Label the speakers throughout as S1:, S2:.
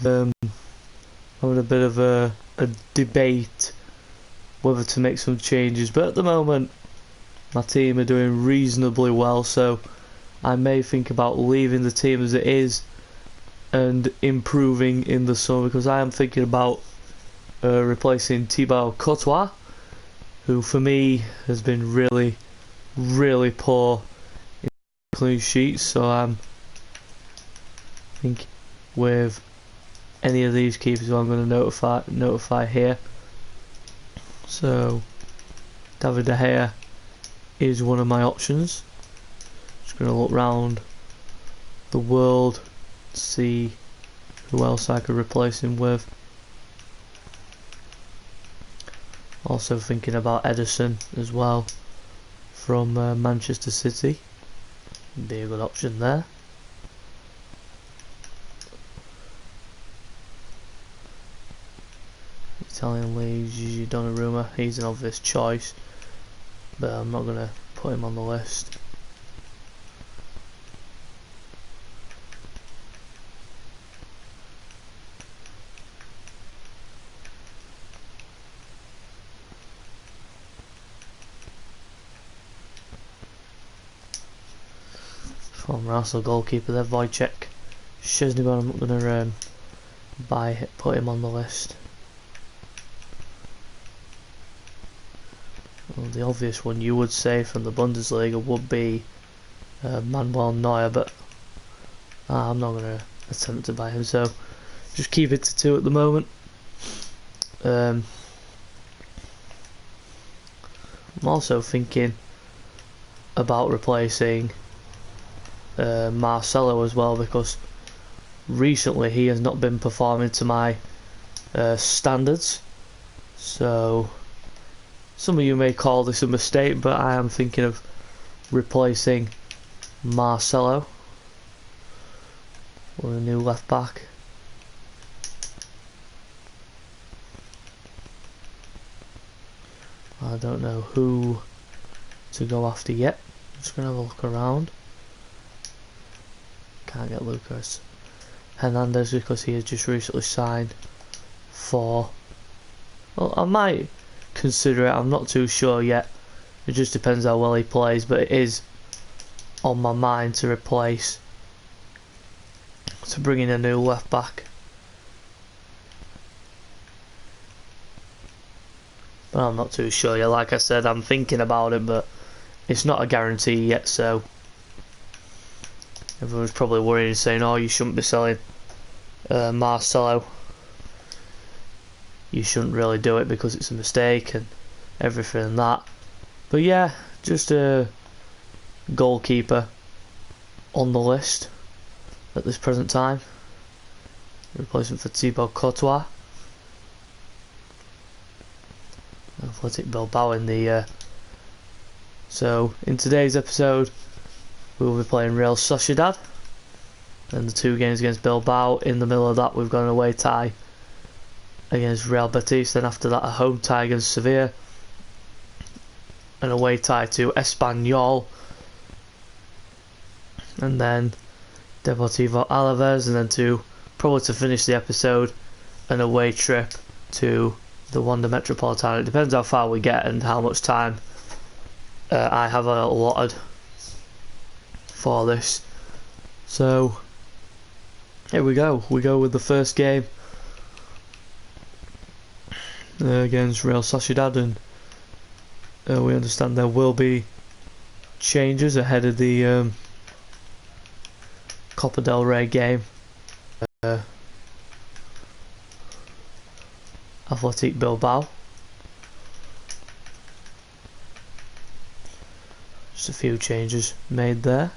S1: having a bit of a debate whether to make some changes, but at the moment my team are doing reasonably well, so I may think about leaving the team as it is and improving in the summer, because I am thinking about replacing Thibaut Courtois, who for me has been really poor in clean sheets. So I think with any of these keepers who I'm going to notify here. So David De Gea is one of my options. Just going to look round the world to see who else I could replace him with. Also thinking about Edison as well from Manchester City. Be a good option there. Italian league, Gigi Donnarumma, he's an obvious choice, but I'm not going to put him on the list. Former Arsenal goalkeeper there, Wojciech Szczesny, but I'm not going to put him on the list. Well, the obvious one you would say from the Bundesliga would be Manuel Neuer, but I'm not going to attempt to buy him, so just keep it to 2 at the moment. I'm also thinking about replacing Marcelo as well, because recently he has not been performing to my standards. So some of you may call this a mistake, but I am thinking of replacing Marcelo with a new left back. I don't know who to go after yet. I'm just going to have a look around. Can't get Lucas Hernandez because he has just recently signed for... Well, I might consider it, I'm not too sure yet. It just depends how well he plays, but it is on my mind to bring in a new left back. But I'm not too sure yet. Like I said, I'm thinking about it, but it's not a guarantee yet, so everyone's probably worried and saying, oh, you shouldn't be selling Marcelo. You shouldn't really do it because it's a mistake and everything and that. But yeah, just a goalkeeper on the list at this present time. Replacement for Thibaut Courtois. Athletic Bilbao in the... So, in today's episode, we will be playing Real Sociedad. And the 2 games against Bilbao. In the middle of that, we've got an away tie against Real Betis, then after that a home tie against Sevilla, an away tie to Espanyol, and then Deportivo Alaves, and then probably to finish the episode, an away trip to the Wanda Metropolitano. It depends how far we get and how much time I have allotted for this. So here we go with the first game against Real Sociedad, and we understand there will be changes ahead of the Copa del Rey game. Athletic Bilbao. Just a few changes made there.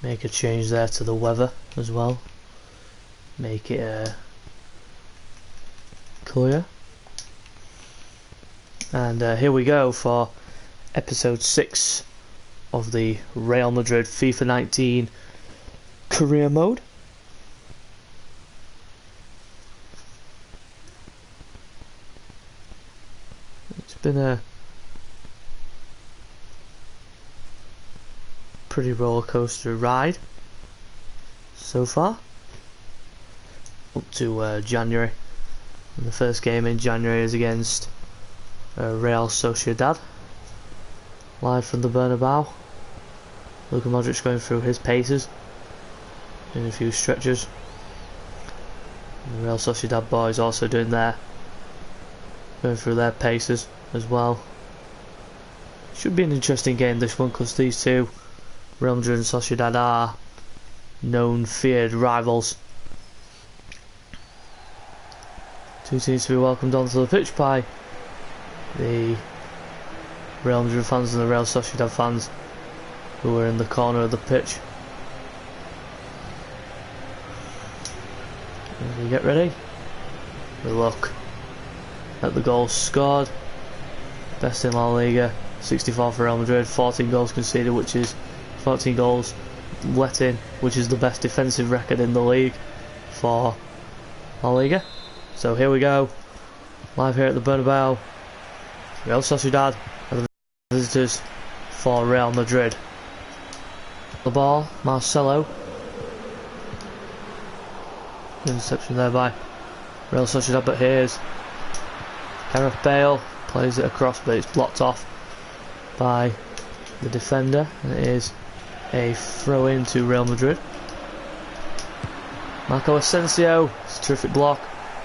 S1: Make a change there to the weather as well. Make it clear. And here we go for episode 6 of the Real Madrid FIFA 19 career mode. It's been a pretty roller coaster ride so far, up to January. And the first game in January is against Real Sociedad, live from the Bernabeu. Luka Modric going through his paces, doing a few stretches. And the Real Sociedad boys also doing their, going through their paces as well. Should be an interesting game, this one, because these two, Real Madrid and Sociedad, are known, feared rivals. Two teams to be welcomed onto the pitch by the Real Madrid fans and the Real Sociedad fans, who are in the corner of the pitch. As we get ready, we look at the goals scored. Best in La Liga, 64 for Real Madrid, 14 goals conceded, which is 14 goals let in, which is the best defensive record in the league for La Liga. So here we go, live here at the Bernabeu. Real Sociedad are the visitors for Real Madrid. The ball, Marcelo. Interception there by Real Sociedad, but here's Gareth Bale, plays it across, but it's blocked off by the defender, and it is a throw in to Real Madrid. Marco Asensio, it's a terrific block.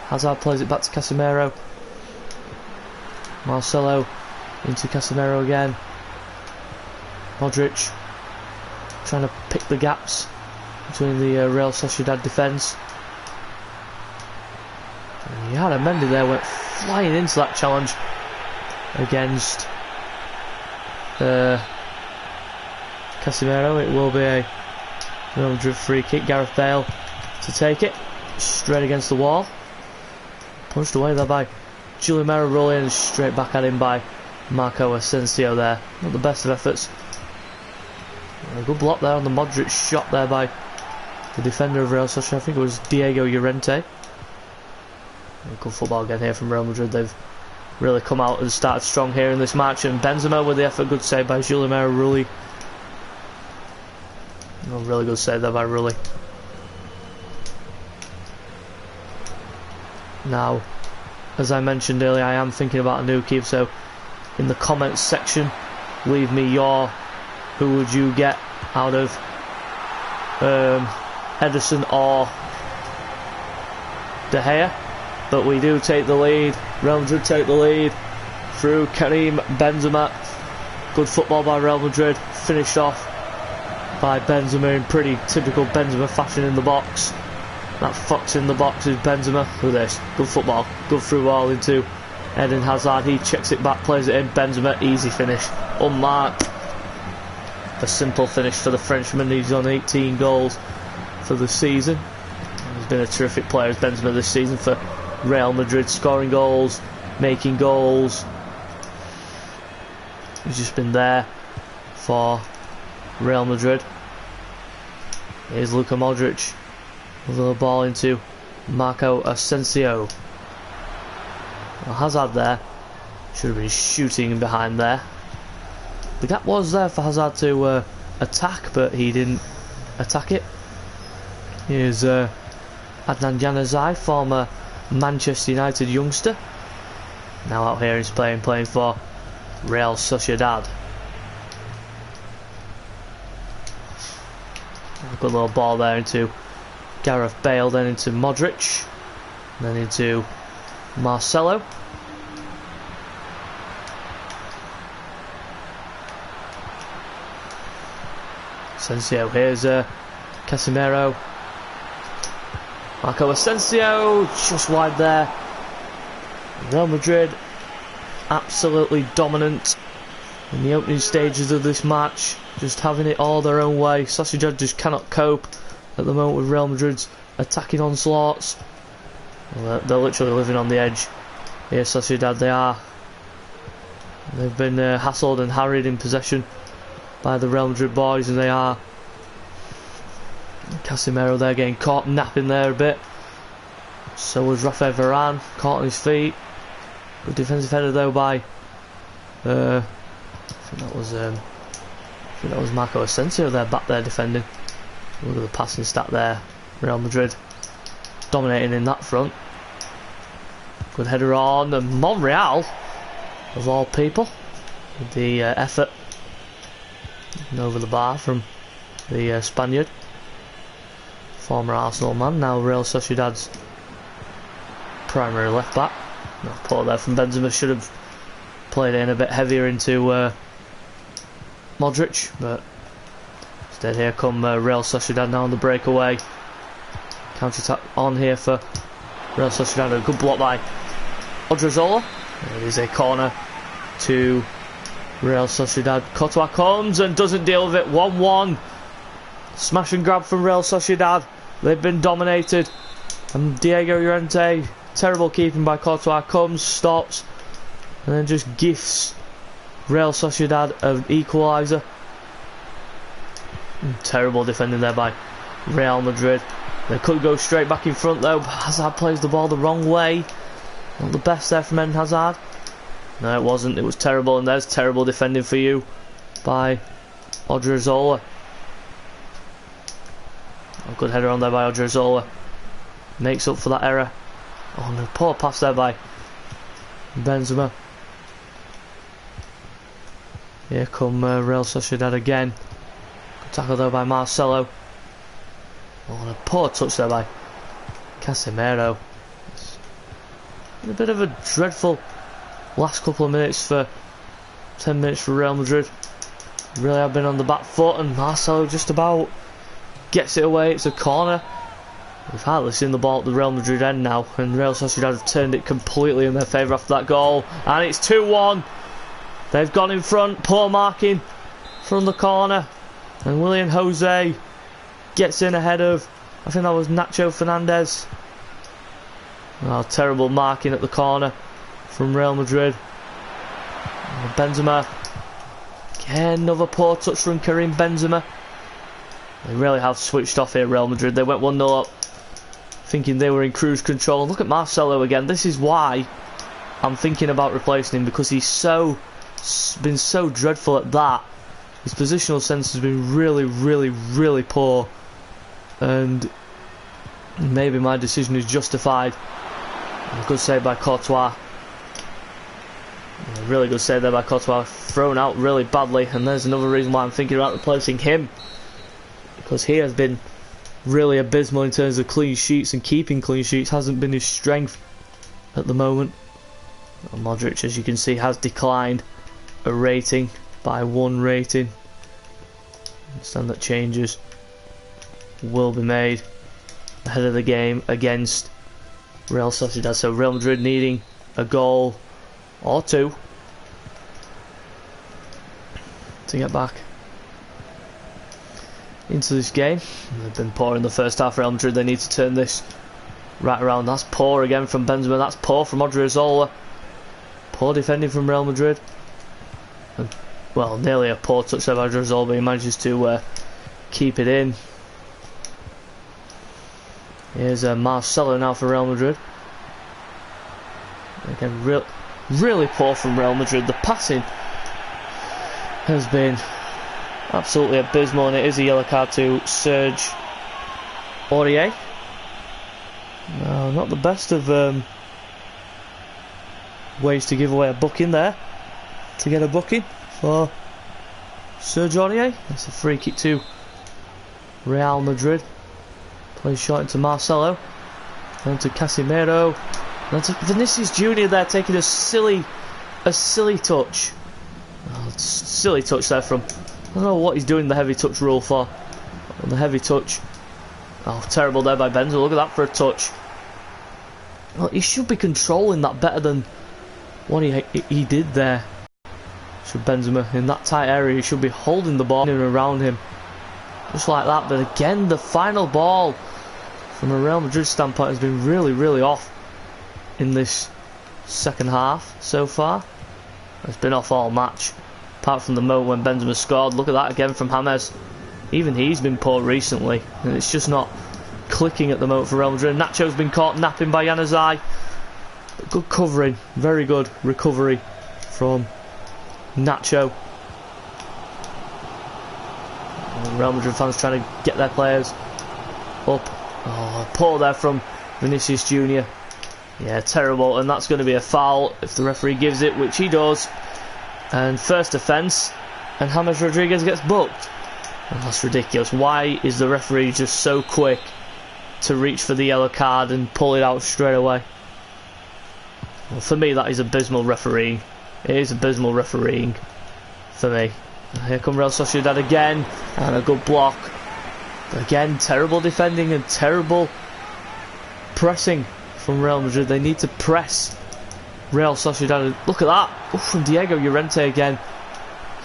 S1: Hazard plays it back to Casemiro. Marcelo into Casemiro again. Modric trying to pick the gaps between the Real Sociedad defence. Yara Mendy there went flying into that challenge against Casemiro. It will be a Real Madrid free kick. Gareth Bale to take it straight against the wall. Punched away there by Giuliano, rolling and straight back at him by Marco Asensio there. Not the best of efforts. A good block there on the Modric shot there by the defender of Real Sociedad. I think it was Diego Llorente. Good football again here from Real Madrid. They've really come out and started strong here in this match. And Benzema with the effort, good save by Giuliano Rulli. Oh, really good save there by Rulli. Now, as I mentioned earlier, I am thinking about a new keeper, so in the comments section, leave me your who would you get out of Ederson or De Gea. But we do take the lead. Real Madrid take the lead through Karim Benzema. Good football by Real Madrid, finished off by Benzema in pretty typical Benzema fashion in the box. That fox in the box is Benzema. Look at this, good football, good through ball into Eden Hazard. He checks it back, plays it in. Benzema, easy finish, unmarked. A simple finish for the Frenchman. He's on 18 goals for the season. He's been a terrific player as Benzema this season for Real Madrid, scoring goals, making goals. He's just been there for Real Madrid. Here's Luka Modric with the ball into Marco Asensio. Well, Hazard there should have been shooting behind there. The gap was there for Hazard to attack, but he didn't attack it. Here's Adnan Januzaj, former Manchester United youngster. Now out here he's playing for Real Sociedad. A good little ball there into Gareth Bale, then into Modric, then into Marcelo. Asensio, here's Casemiro. Marco Asensio, just wide there. Real Madrid absolutely dominant in the opening stages of this match, just having it all their own way. Sociedad just cannot cope at the moment with Real Madrid's attacking onslaughts. Well, they're literally living on the edge here, Sociedad. They've been hassled and harried in possession by the Real Madrid boys, and they are. Casemiro there getting caught napping there a bit. So was Rafael Varane, caught on his feet. Good defensive header though by I think that was Marco Asensio there, back there defending. Look at the passing stat there. Real Madrid dominating in that front. Good header on, and Monreal of all people with the effort and over the bar from the Spaniard, former Arsenal man, now Real Sociedad's primary left back. No, poor there from Benzema, should have played it in a bit heavier into Modric, but instead here come Real Sociedad now on the breakaway. Counter attack on here for Real Sociedad. A good block by Odriozola. It is a corner to Real Sociedad. Courtois comes and doesn't deal with it. 1-1. Smash and grab from Real Sociedad. They've been dominated. And Diego Llorente, terrible keeping by Courtois, comes, stops, and then just gifts Real Sociedad an equaliser. Terrible defending there by Real Madrid. They could go straight back in front though. Hazard plays the ball the wrong way. Not the best there from Eden Hazard. No, it wasn't. It was terrible, and there's terrible defending for you by Odriozola. A good header on there by Odriozola. Makes up for that error. Oh no, poor pass there by Benzema. Here come Real Sociedad again. Good tackle there by Marcelo. Oh, and a poor touch there by Casemiro. A bit of a dreadful last couple of minutes for 10 minutes for Real Madrid. Really have been on the back foot, and Marcelo just about gets it away. It's a corner. We've hardly seen the ball at the Real Madrid end now, and Real Sociedad have turned it completely in their favour after that goal, and it's 2-1. They've gone in front. Poor marking from the corner, and William Jose gets in ahead of, I think that was Nacho Fernandez. Oh, terrible marking at the corner from Real Madrid. Oh, Benzema. Again, another poor touch from Karim Benzema. They really have switched off here, Real Madrid. They went 1-0 up, thinking they were in cruise control. Look at Marcelo again. This is why I'm thinking about replacing him, because he's been so dreadful at that. His positional sense has been really poor, and maybe my decision is justified. A good save by Courtois. A really good save there by Courtois. Thrown out really badly, and there's another reason why I'm thinking about replacing him, because he has been really abysmal in terms of clean sheets, and keeping clean sheets hasn't been his strength at the moment. And Modric, as you can see, has declined a rating by 1 rating. I understand that changes will be made ahead of the game against Real Sociedad. So Real Madrid needing a goal or 2 to get back into this game. They've been poor in the first half, Real Madrid. They need to turn this right around. That's poor again from Benzema. That's poor from Odriozola. Poor defending from Real Madrid. And, well, nearly a poor touch there by Odriozola, but he manages to keep it in. Here's Marcelo now for Real Madrid. Again, really poor from Real Madrid. The passing has been absolutely abysmal, and it is a yellow card to Serge Aurier. No, not the best of ways to give away a booking there. To get a booking for Serge Aurier. It's a free kick to Real Madrid. Plays short into Marcelo. Then to Casemiro. Then to Vinicius Junior there, taking a silly touch. Oh, silly touch there from, I don't know what he's doing the heavy touch rule for. The heavy touch. Oh, terrible there by Benzema. Look at that for a touch. Well, he should be controlling that better than what he did there. So Benzema, in that tight area, he should be holding the ball in and around him. Just like that. But again, the final ball from a Real Madrid standpoint has been really off in this second half so far. It's been off all match. Apart from the moment when Benzema scored. Look at that again from James. Even he's been poor recently, and it's just not clicking at the moment for Real Madrid. Nacho's been caught napping by Januzaj. Good covering, very good recovery from Nacho. Real Madrid fans trying to get their players up. Oh, poor there from Vinicius Jr. Yeah, terrible, and that's going to be a foul if the referee gives it, which he does. And first offence, and James Rodriguez gets booked. Oh, that's ridiculous. Why is the referee just so quick to reach for the yellow card and pull it out straight away? Well, for me, that is abysmal refereeing. It is abysmal refereeing for me. Here come Real Sociedad again, and a good block. Again, terrible defending and terrible pressing from Real Madrid. They need to press Real Sociedad. Look at that. Oh, from Diego Llorente again.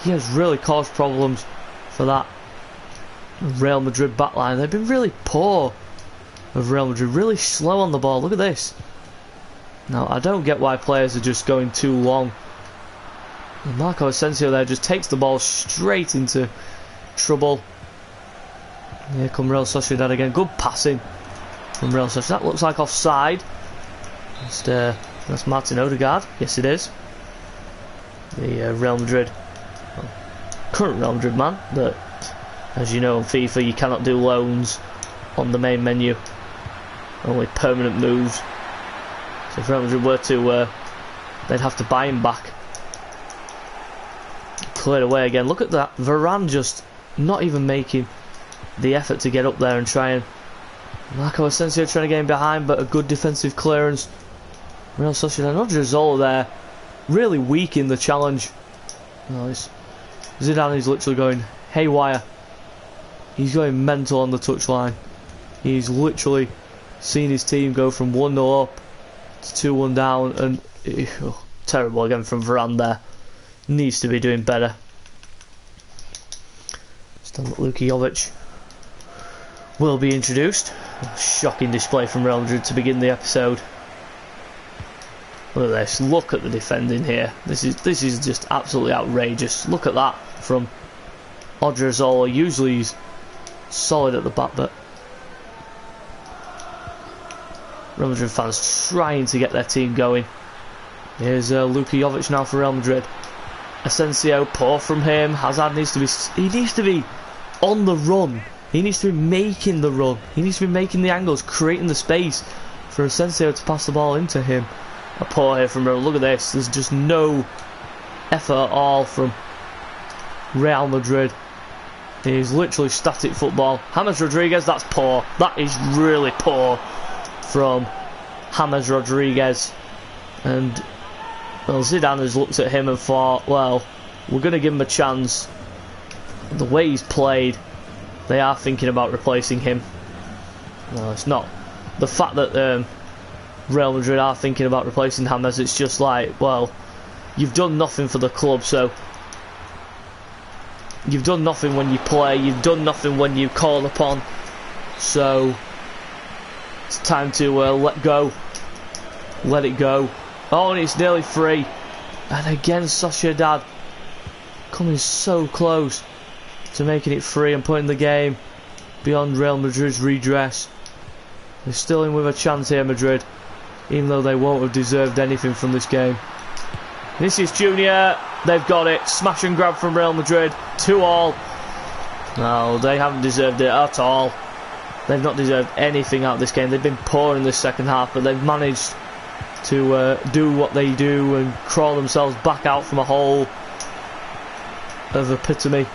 S1: He has really caused problems for that Real Madrid backline. They've been really poor of Real Madrid. Really slow on the ball. Look at this. Now, I don't get why players are just going too long. And Marco Asensio there just takes the ball straight into trouble. Here come Real Sociedad again. Good passing from Real Sociedad. That looks like offside. That's Martin Odegaard. Yes, it is. The Real Madrid, well, current Real Madrid man. That, as you know, on FIFA, you cannot do loans on the main menu. Only permanent moves. So if Real Madrid were to, they'd have to buy him back. Cleared away again. Look at that. Varane just not even making the effort to get up there and try and... Marco Asensio trying to get him behind, but a good defensive clearance. Real Sociedad. Odriozola there. Really weak in the challenge. Nice. Zidane is literally going haywire. He's going mental on the touchline. He's literally seen his team go from 1-0 up to 2-1 down, and terrible again from Varane there. Needs to be doing better. Still Luka Jovic will be introduced. Shocking display from Real Madrid to begin the episode. Look at this. Look at the defending here. This is just absolutely outrageous. Look at that from Odriozola. Usually he's solid at the back, but Real Madrid fans trying to get their team going. Here's Luka Jovic now for Real Madrid. Asensio, poor from him. Hazard needs to be on the run. He needs to be making the run. He needs to be making the angles, creating the space for Asensio to pass the ball into him. A poor here from Real. Look at this. There's just no effort at all from Real Madrid. It is literally static football. James Rodriguez, that's poor. That is really poor from James Rodriguez. And well, Zidane has looked at him and thought, well, we're going to give him a chance. The way he's played, they are thinking about replacing him. No, it's not. The fact that Real Madrid are thinking about replacing James, it's just like, well, you've done nothing for the club, so you've done nothing when you play, you've done nothing when you call upon, so it's time to let go. Let it go. Oh, and it's nearly free. And again, Sociedad coming so close to making it free and putting the game beyond Real Madrid's redress. They're still in with a chance here, Madrid, even though they won't have deserved anything from this game. Vinicius Jr., they've got it. Smash and grab from Real Madrid. 2-2. No, they haven't deserved it at all. They've not deserved anything out of this game. They've been poor in this second half, but they've managed to do what they do and crawl themselves back out from a hole of epitome.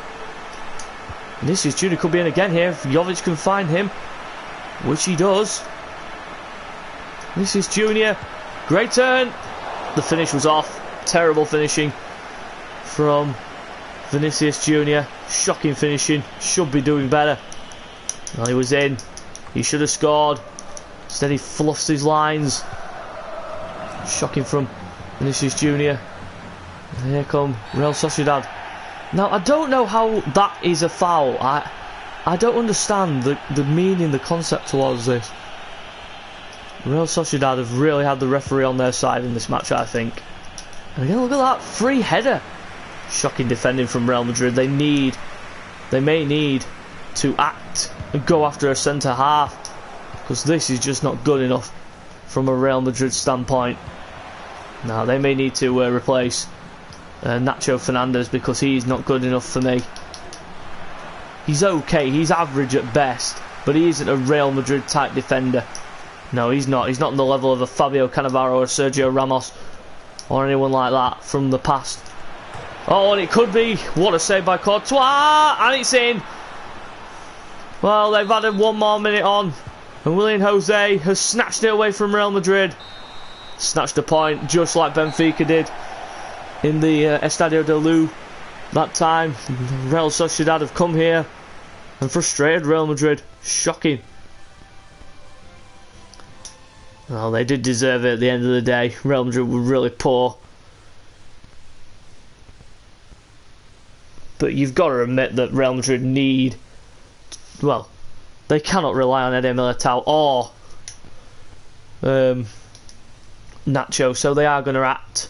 S1: Vinicius Jr. could be in again here if Jovic can find him, which he does. Vinicius Jr. Great turn. The finish was off. Terrible finishing from Vinicius Jr. Shocking finishing. Should be doing better. Well, he was in. He should have scored. Instead he fluffs his lines. Shocking from Vinicius Jr. And here come Real Sociedad. Now, I don't know how that is a foul. I don't understand the meaning, the concept towards this. Real Sociedad have really had the referee on their side in this match, I think. And again, look at that free header Shocking defending from Real Madrid. They may need to act and go after a centre half, because this is just not good enough from a Real Madrid standpoint. Now they may need to replace Nacho Fernandez, because he's not good enough for me. He's okay, he's average at best, but he isn't a Real Madrid type defender. No, he's not. He's not on the level of a Fabio Cannavaro or Sergio Ramos or anyone like that from the past. Oh, and it could be. What a save by Courtois, and it's in. Well, they've added one more minute on, and Willian Jose has snatched it away from Real Madrid. Snatched a point, just like Benfica did in the Estadio de Luz that time. Real Sociedad have come here and frustrated Real Madrid. Shocking. Well, they did deserve it at the end of the day. Real Madrid were really poor. But you've got to admit that Real Madrid need... Well, they cannot rely on Eder Militao or Nacho, so they are going to act.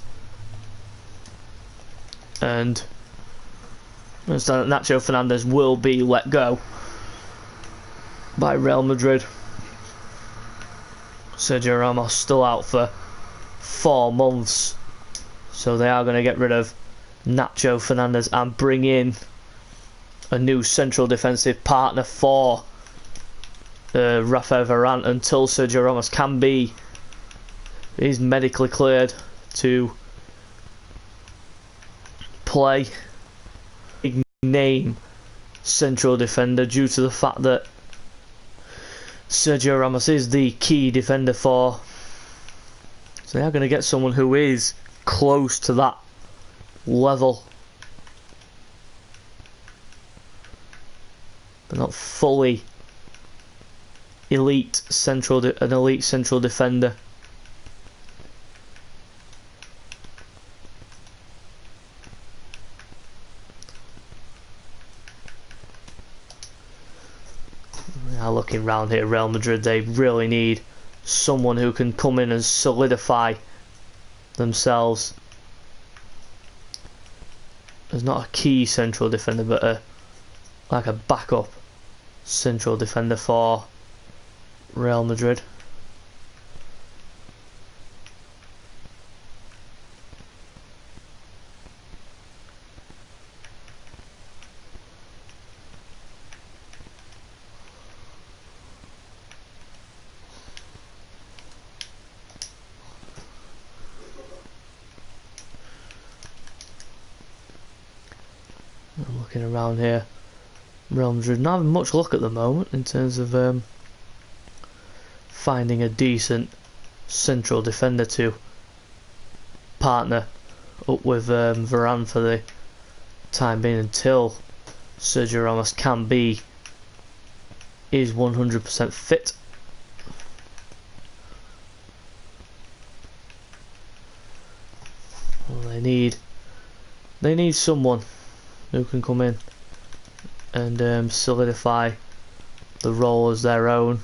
S1: And Nacho Fernandez will be let go by Real Madrid. Sergio Ramos still out for 4 months, so they are going to get rid of Nacho Fernandez and bring in a new central defensive partner for Rafael Varane until Sergio Ramos is medically cleared to play. Big name central defender, due to the fact that Sergio Ramos is the key defender for. So they are going to get someone who is close to that level, but not fully an elite central defender. Now looking round here, Real Madrid, they really need someone who can come in and solidify themselves as not a key central defender, but like a backup central defender for Real Madrid. Looking around here, Real Madrid not having much luck at the moment in terms of finding a decent central defender to partner up with Varane for the time being, until Sergio Ramos is 100% fit. Well, they need someone who can come in and solidify the role as their own.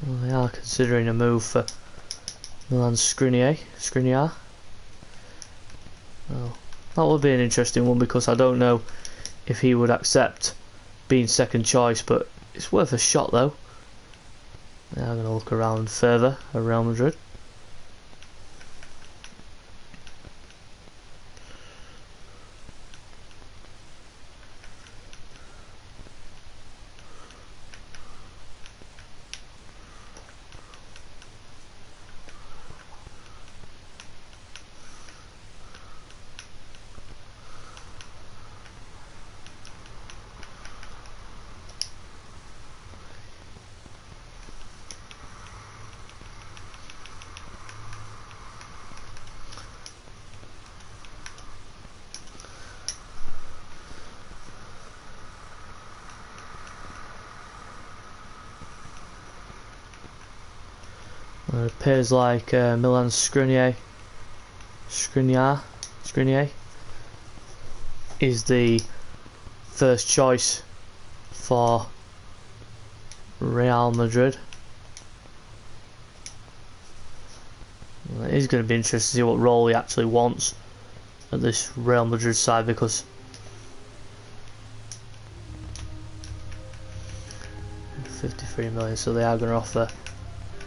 S1: Well, they are considering a move for Milan Skriniar. Well, that would be an interesting one, because I don't know if he would accept being second choice, but it's worth a shot though. Now I'm going to look around further at Real Madrid. It appears like Milan Skriniar is the first choice for Real Madrid. It is going to be interesting to see what role he actually wants at this Real Madrid side, because €53 million, so they are going to offer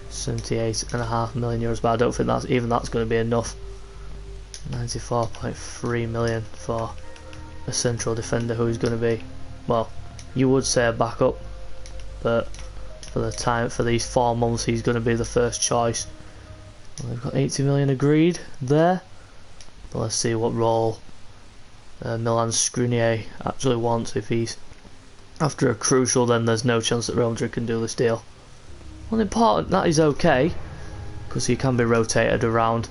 S1: €78.5 million, but I don't think that's going to be enough. 94.3 million for a central defender who's going to be, well, you would say a backup, but for these 4 months he's going to be the first choice. Well, they've got 80 million agreed there, but let's see what role Milan Skriniar actually wants. If he's after a crucial, then there's no chance that Real Madrid can do this deal. Well, important, that is okay, because he can be rotated around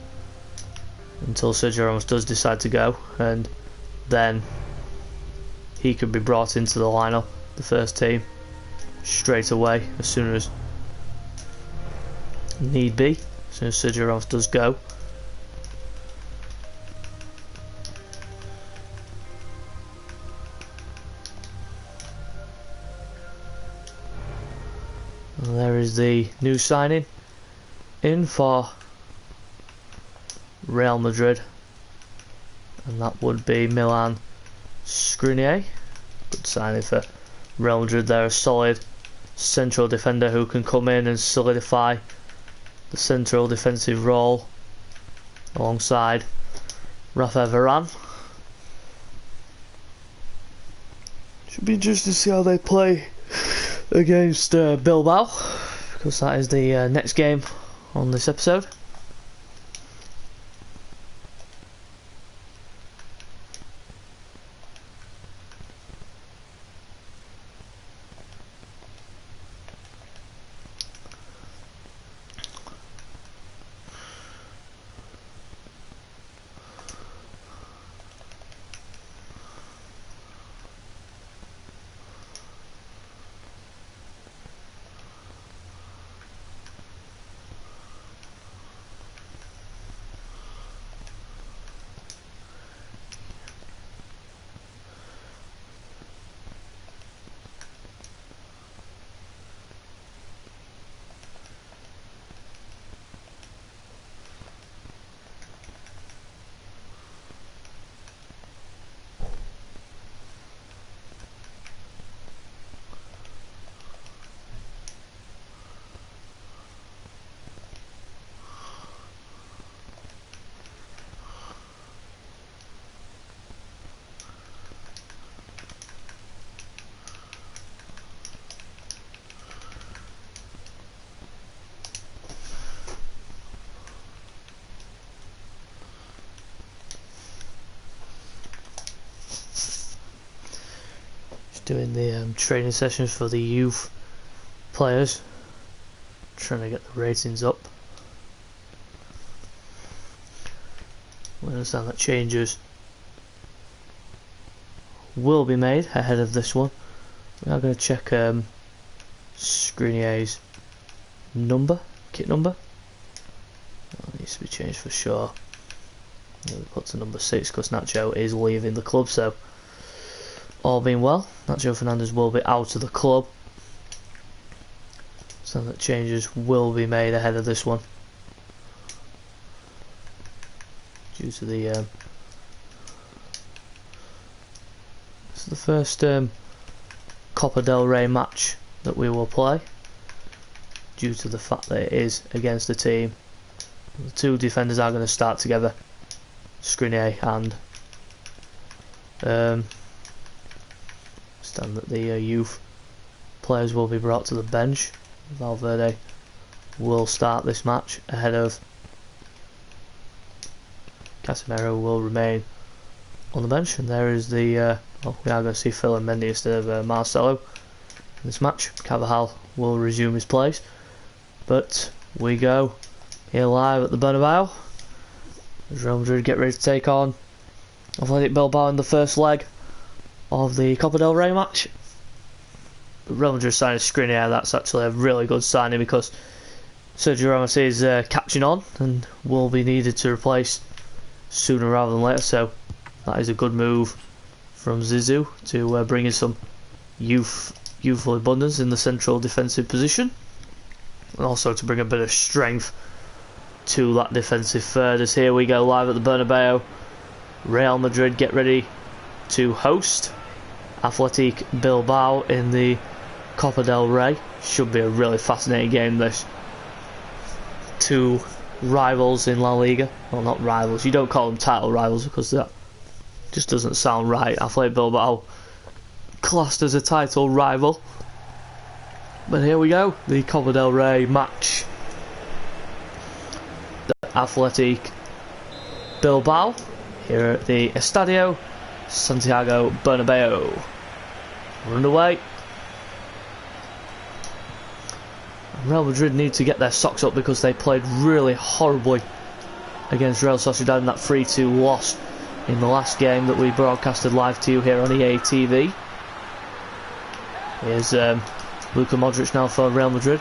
S1: until Sergio Ramos does decide to go, and then he could be brought into the lineup, the first team, straight away as soon as need be, as soon as Sergio Ramos does go. And there is the new signing in for Real Madrid, and that would be Milan Skriniar. Good signing for Real Madrid. They're a solid central defender who can come in and solidify the central defensive role alongside Rafa Varane. Should be interesting to see how they play against Bilbao, because that is the next game on this episode. Doing the training sessions for the youth players, trying to get the ratings up. We understand that changes will be made ahead of this one. We are going to check Skriniar's kit number. That needs to be changed for sure. We put to number 6 because Nacho is leaving the club, so all being well, Nacho Fernandez will be out of the club, so that changes will be made ahead of this one due to the this is the first Copa del Rey match that we will play, due to the fact that it is against the team. The two defenders are going to start together, Skriniar and understand that the youth players will be brought to the bench. Valverde will start this match ahead of Casemiro, will remain on the bench, and there is the well, we are going to see Phil and Mendy instead of Marcelo in this match. Carvajal will resume his place, but we go here live at the Bernabeu as Real Madrid get ready to take on Athletic Bilbao in the first leg of the Copa del Rey match. Real Madrid signing Skriniar, that's actually a really good signing, because Sergio Ramos is catching on and will be needed to replace sooner rather than later, so that is a good move from Zizou to bring in some youthful abundance in the central defensive position, and also to bring a bit of strength to that defensive third. As here we go live at the Bernabeu. Real Madrid get ready to host Athletic Bilbao in the Copa del Rey. Should be a really fascinating game, this. Two rivals in La Liga. Well, not rivals, you don't call them title rivals because that just doesn't sound right. Athletic Bilbao classed as a title rival. But here we go, the Copa del Rey match. The Athletic Bilbao here at the Estadio Santiago Bernabeu. We're underway. Real Madrid need to get their socks up because they played really horribly against Real Sociedad in that 3-2 loss in the last game that we broadcasted live to you here on EA TV. Here's Luka Modric now for Real Madrid.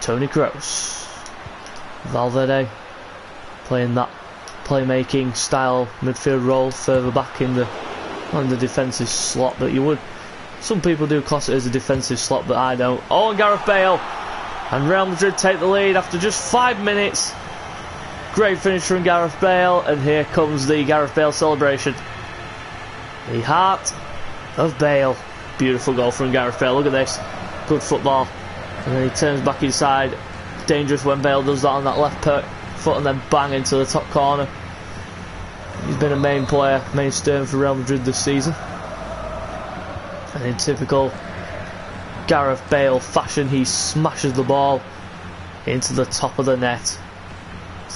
S1: Toni Kroos. Valverde playing that playmaking style midfield role further back in the defensive slot, but you would. Some people do class it as a defensive slot, but I don't. Oh, and Gareth Bale. And Real Madrid take the lead after just 5 minutes. Great finish from Gareth Bale, and here comes the Gareth Bale celebration. The heart of Bale. Beautiful goal from Gareth Bale. Look at this. Good football. And then he turns back inside. Dangerous when Bale does that on that left foot and then bang into the top corner. He's been a main player, mainstay for Real Madrid this season. And in typical Gareth Bale fashion, he smashes the ball into the top of the net,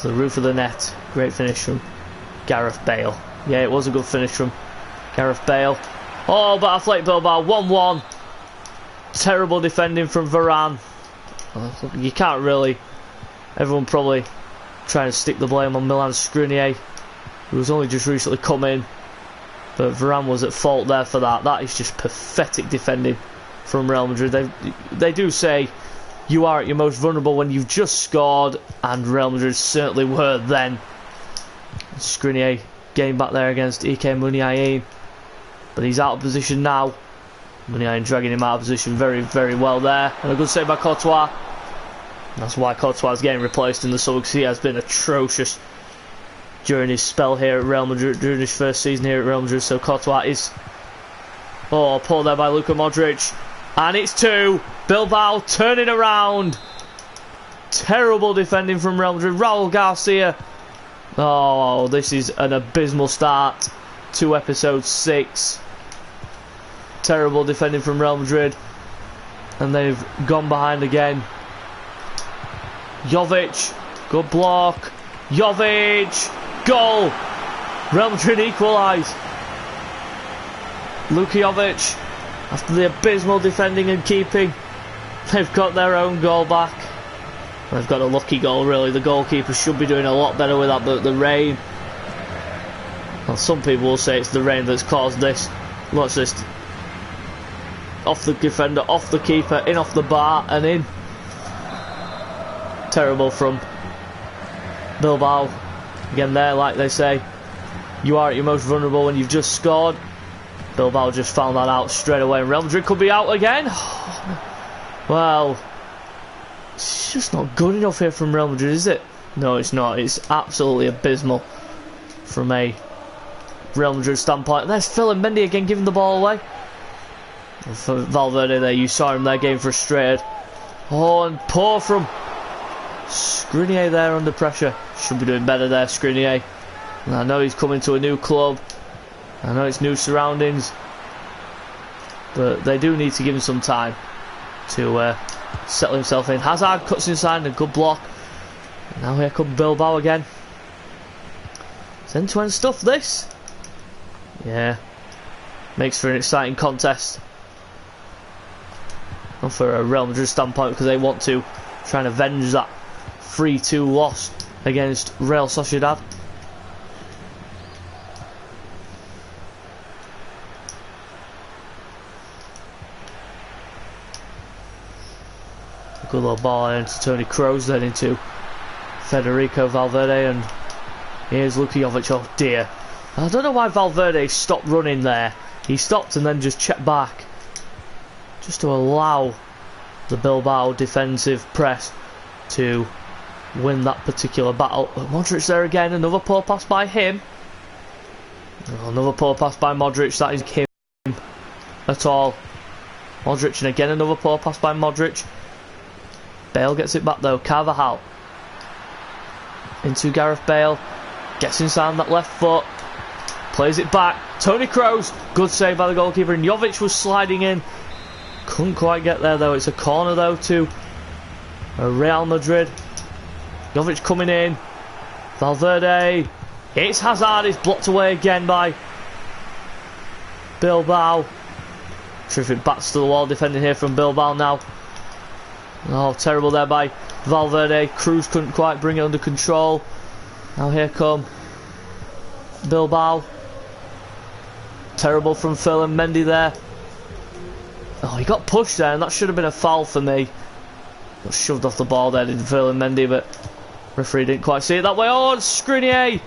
S1: to the roof of the net. Great finish from Gareth Bale. Yeah, it was a good finish from Gareth Bale. Oh, but Athletic Bilbao 1-1. Terrible defending from Varane. You can't really. Everyone probably trying to stick the blame on Milan Skriniar, who was only just recently come in, but Varane was at fault there for that. That is just pathetic defending from Real Madrid. They do say you are at your most vulnerable when you've just scored, and Real Madrid certainly were then. Skriniar getting back there against Ike Muniain, but he's out of position now. Muniain dragging him out of position very, very well there, and a good save by Courtois. That's why Courtois is getting replaced in the sub, because he has been atrocious during his spell here at Real Madrid, during his first season here at Real Madrid. So Courtois is... Oh, pulled there by Luka Modric. And it's 2. Bilbao turning around. Terrible defending from Real Madrid. Raul Garcia. Oh, this is an abysmal start to episode 6. Terrible defending from Real Madrid. And they've gone behind again. Jovic. Good block. Jovic. Goal. Real Madrid equalise. Luka Jovic, after the abysmal defending and keeping, they've got their own goal back. They've got a lucky goal, really. The goalkeeper should be doing a lot better with that, but the rain. Well, some people will say it's the rain that's caused this. Watch this. Off the defender, off the keeper, in off the bar, and in. Terrible from Bilbao. Again there, like they say, you are at your most vulnerable when you've just scored. Bilbao just found that out straight away, and Real Madrid could be out again. Well, it's just not good enough here from Real Madrid, is it? No, it's not. It's absolutely abysmal from a Real Madrid standpoint. And there's Phil and Mendy again giving the ball away. And for Valverde there, you saw him there getting frustrated. Oh, and poor from Skriniar there under pressure. Should be doing better there, Skriniar. And I know he's coming to a new club. I know it's new surroundings, but they do need to give him some time to settle himself in. Hazard cuts inside and a good block. And now here comes Bilbao again. It's end-to-end stuff, this. Yeah. Makes for an exciting contest. Not for a Real Madrid standpoint, because they want to try and avenge that 3-2 loss against Real Sociedad. Good little ball into Toni Kroos, then into Federico Valverde, and here's Luka Jovic. Oh dear. I don't know why Valverde stopped running there He stopped and then just checked back, just to allow the Bilbao defensive press to win that particular battle. Modric there again, another poor pass by him. Oh, another poor pass by Modric, that is him at all. Modric, and again another poor pass by Modric. Bale gets it back though, Carvajal into Gareth Bale, gets inside that left foot, plays it back, Toni Kroos, good save by the goalkeeper, and Jovic was sliding in, couldn't quite get there though. It's a corner though to Real Madrid. Jovic coming in, Valverde, it's Hazard, it's blocked away again by Bilbao. Terrific bats to the wall defending here from Bilbao now. Oh, terrible there by Valverde. Kroos couldn't quite bring it under control. Now here come Bilbao. Terrible from Phil and Mendy there. Oh, he got pushed there, and that should have been a foul for me. Got shoved off the ball there, did Phil and Mendy, but referee didn't quite see it that way. Oh, Skriniar!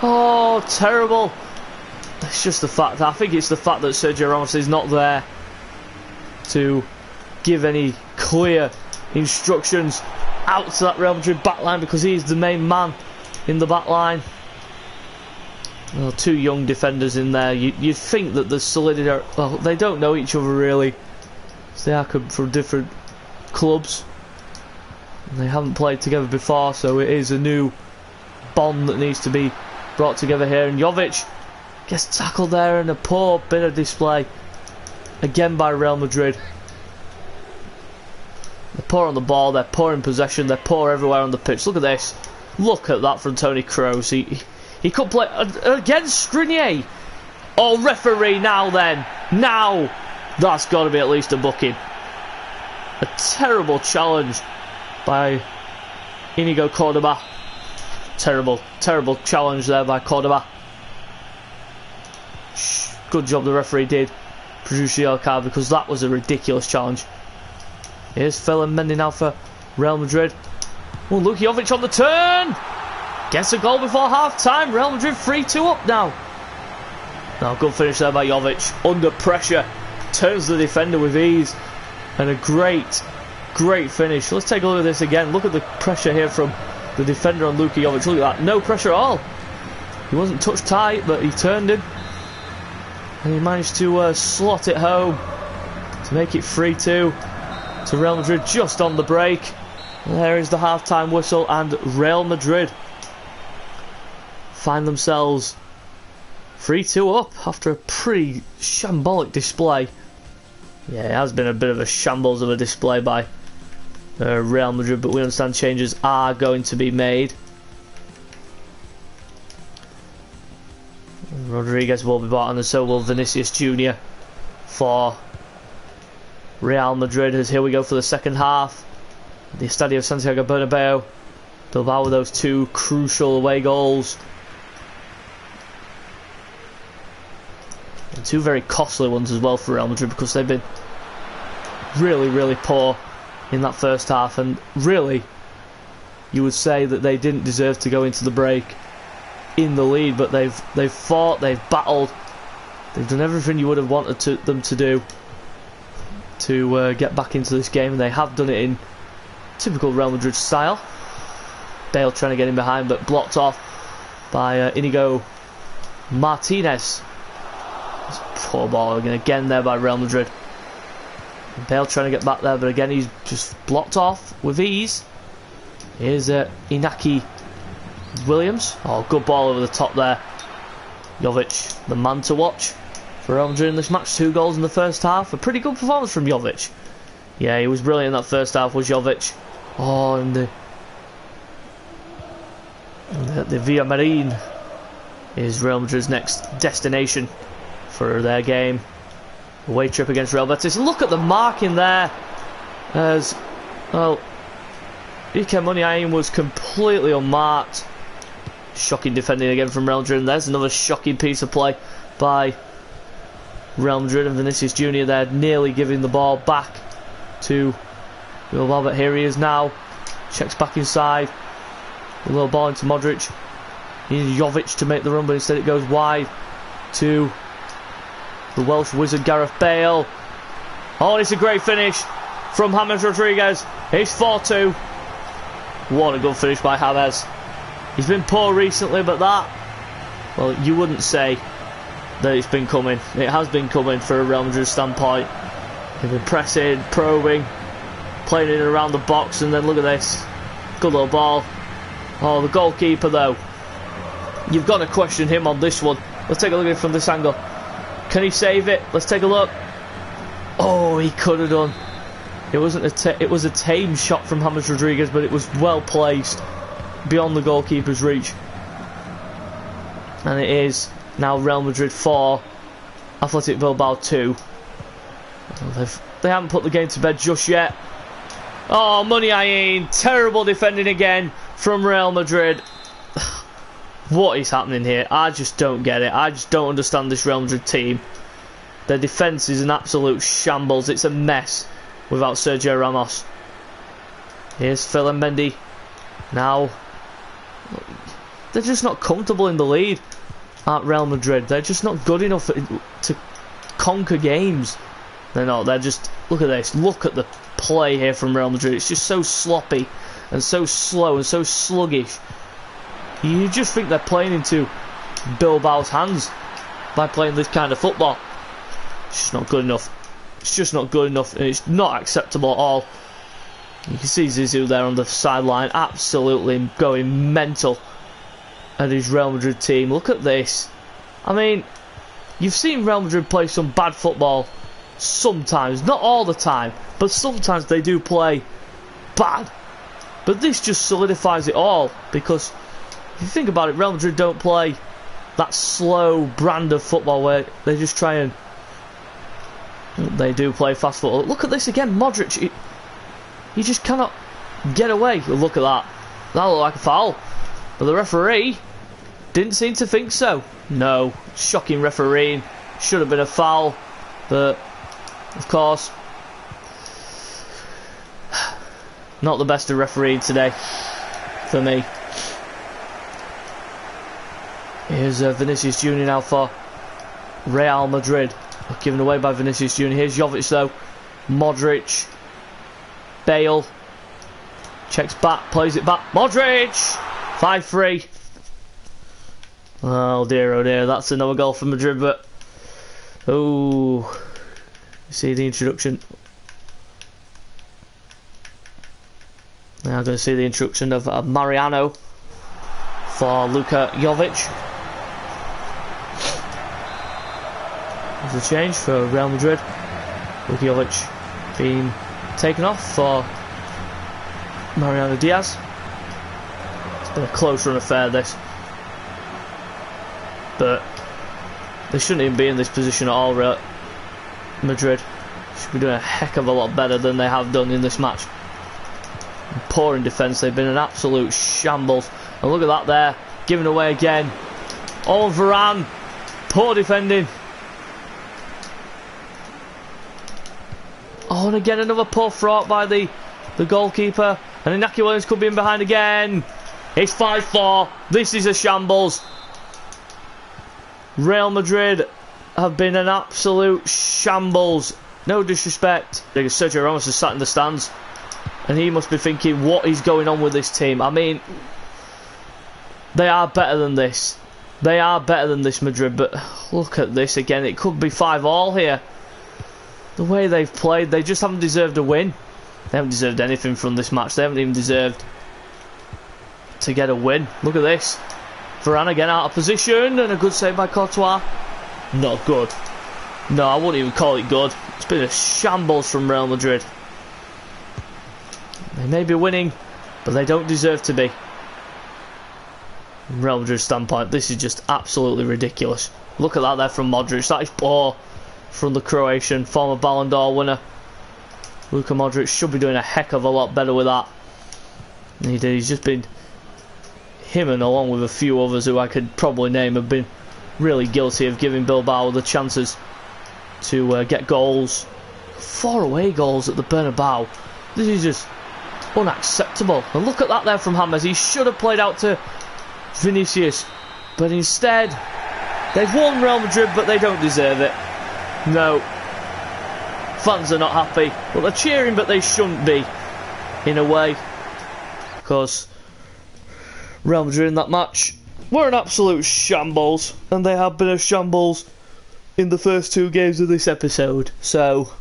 S1: Oh, terrible. It's just the fact, I think it's the fact that Sergio Ramos is not there to give any clear instructions out to that Real Madrid backline, because he's the main man in the backline. Well, two young defenders in there. You'd think that the solidity, well, they don't know each other really. They are from different clubs. And they haven't played together before, so it is a new bond that needs to be brought together here. And Jovic gets tackled there, and a poor bit of display again by Real Madrid. They're poor on the ball, they're poor in possession, they're poor everywhere on the pitch. Look at this. Look at that from Toni Kroos. He could play against Skriniar. Oh, referee, now then. Now. That's got to be at least a booking. A terrible challenge by Inigo Cordoba. Terrible challenge there by Cordoba. Good job the referee did produce the yellow card, because that was a ridiculous challenge. Here's Phil and Mendy now for Real Madrid. Oh, Luka Jovic on the turn! Gets a goal before half time. Real Madrid 3-2 up now. Now, good finish there by Jovic. Under pressure. Turns the defender with ease. And a great finish. Let's take a look at this again. Look at the pressure here from the defender on Luka Jovic. Look at that. No pressure at all. He wasn't touched tight, but he turned him. And he managed to slot it home to make it 3-2 to Real Madrid just on the break. And there is the half-time whistle, and Real Madrid find themselves 3-2 up after a pretty shambolic display. Yeah, it has been a bit of a shambles of a display by Real Madrid, but we understand changes are going to be made. Rodriguez will be bought, and so will Vinicius Jr. for Real Madrid, as here we go for the second half. The Estadio Santiago Bernabeu. Bilbao with those two crucial away goals. And two very costly ones as well for Real Madrid, because they've been really poor in that first half, and really you would say that they didn't deserve to go into the break in the lead, but they've fought, they've battled, they've done everything you would have wanted them to do to get back into this game, and they have done it in typical Real Madrid style. Bale trying to get in behind, but blocked off by Inigo Martinez. Poor ball again there by Real Madrid. Bale trying to get back there, but again he's just blocked off with ease. Here's Inaki Williams. Oh, good ball over the top there. Jovic, the man to watch for Real Madrid in this match. 2 goals in the first half. A pretty good performance from Jovic. Yeah, he was brilliant in that first half, was Jovic. Oh, and the Villamarín is Real Madrid's next destination for their game. Away trip against Real Betis. Look at the marking there. As well, Iker Muniain was completely unmarked. Shocking defending again from Real Madrid. And there's another shocking piece of play by Real Madrid, and Vinicius Jr. there nearly giving the ball back to Bilbao, but here he is now. Checks back inside. A little ball into Modric. He needs Jovic to make the run, but instead it goes wide to The Welsh wizard Gareth Bale. Oh, and it's a great finish from James Rodriguez. It's 4-2. What a good finish by James. He's been poor recently, but that, well, you wouldn't say that it's been coming. It has been coming for a Real Madrid standpoint. They've been pressing, probing, playing it around the box, and then look at this. Good little ball. Oh, the goalkeeper though. You've got to question him on this one. Let's take a look at it from this angle. Can he save it? Let's take a look. Oh, he could have done. It was a tame shot from James Rodriguez, but it was well placed beyond the goalkeeper's reach. And it is now Real Madrid 4, Athletic Bilbao 2. They haven't put the game to bed just yet. Oh, Muniain, terrible defending again from Real Madrid. What is happening here? I just don't get it. I just don't understand this Real Madrid team. Their defence is an absolute shambles. It's a mess without Sergio Ramos. Here's Phil and Mendy. Now, they're just not comfortable in the lead at Real Madrid. They're just not good enough to conquer games. They're not. They're just... Look at this. Look at the play here from Real Madrid. It's just so sloppy and so slow and so sluggish. You just think they're playing into Bilbao's hands by playing this kind of football. It's just not good enough. It's just not good enough, and it's not acceptable at all. You can see Zizou there on the sideline, absolutely going mental at his Real Madrid team. Look at this. I mean, you've seen Real Madrid play some bad football sometimes, not all the time, but sometimes they do play bad. But this just solidifies it all, because if you think about it, Real Madrid don't play that slow brand of football where they just try and... They do play fast football. Look at this again, Modric. He just cannot get away. Look at that. That looked like a foul. But the referee didn't seem to think so. No. Shocking refereeing. Should have been a foul. But, of course, not the best of refereeing today for me. Here's Vinicius Junior now for Real Madrid. Given away by Vinicius Junior. Here's Jovic though. Modric. Bale. Checks back. Plays it back. Modric! 5-3. Oh dear, oh dear. That's another goal for Madrid, but... Oh. You see the introduction. Now I'm going to see the introduction of Mariano for Luka Jovic. There's a change for Real Madrid. Luka Jovic being taken off for Mariano Diaz. It's been a close run affair, this. But they shouldn't even be in this position at all, Real Madrid. Should be doing a heck of a lot better than they have done in this match. Poor in defence, they've been an absolute shambles. And look at that there, given away again. Oh, Varane, poor defending. Oh, and again another poor fraud by the goalkeeper. And Inaki Williams could be in behind again. It's 5-4. This is a shambles. Real Madrid have been an absolute shambles. No disrespect. Sergio Ramos is sat in the stands, and he must be thinking, what is going on with this team? I mean, they are better than this. They are better than this, Madrid, but look at this again. It could be 5-5 here. The way they've played, they just haven't deserved a win. They haven't deserved anything from this match. They haven't even deserved to get a win. Look at this. Varane again out of position, and a good save by Courtois. Not good. No, I wouldn't even call it good. It's been a shambles from Real Madrid. They may be winning, but they don't deserve to be. From Real Madrid's standpoint, this is just absolutely ridiculous. Look at that there from Modric. That is poor from the Croatian, former Ballon d'Or winner. Luka Modric should be doing a heck of a lot better with that. And he did. He's just been... Him and along with a few others who I could probably name have been really guilty of giving Bilbao the chances to get goals. 4 away goals at the Bernabeu. This is just unacceptable. And look at that there from James. He should have played out to Vinicius, but instead they've won Real Madrid, but they don't deserve it. No. Fans are not happy. Well, they're cheering, but they shouldn't be, in a way. Because Real Madrid in that match were an absolute shambles. And they have been a shambles in the first 2 games of this episode. So,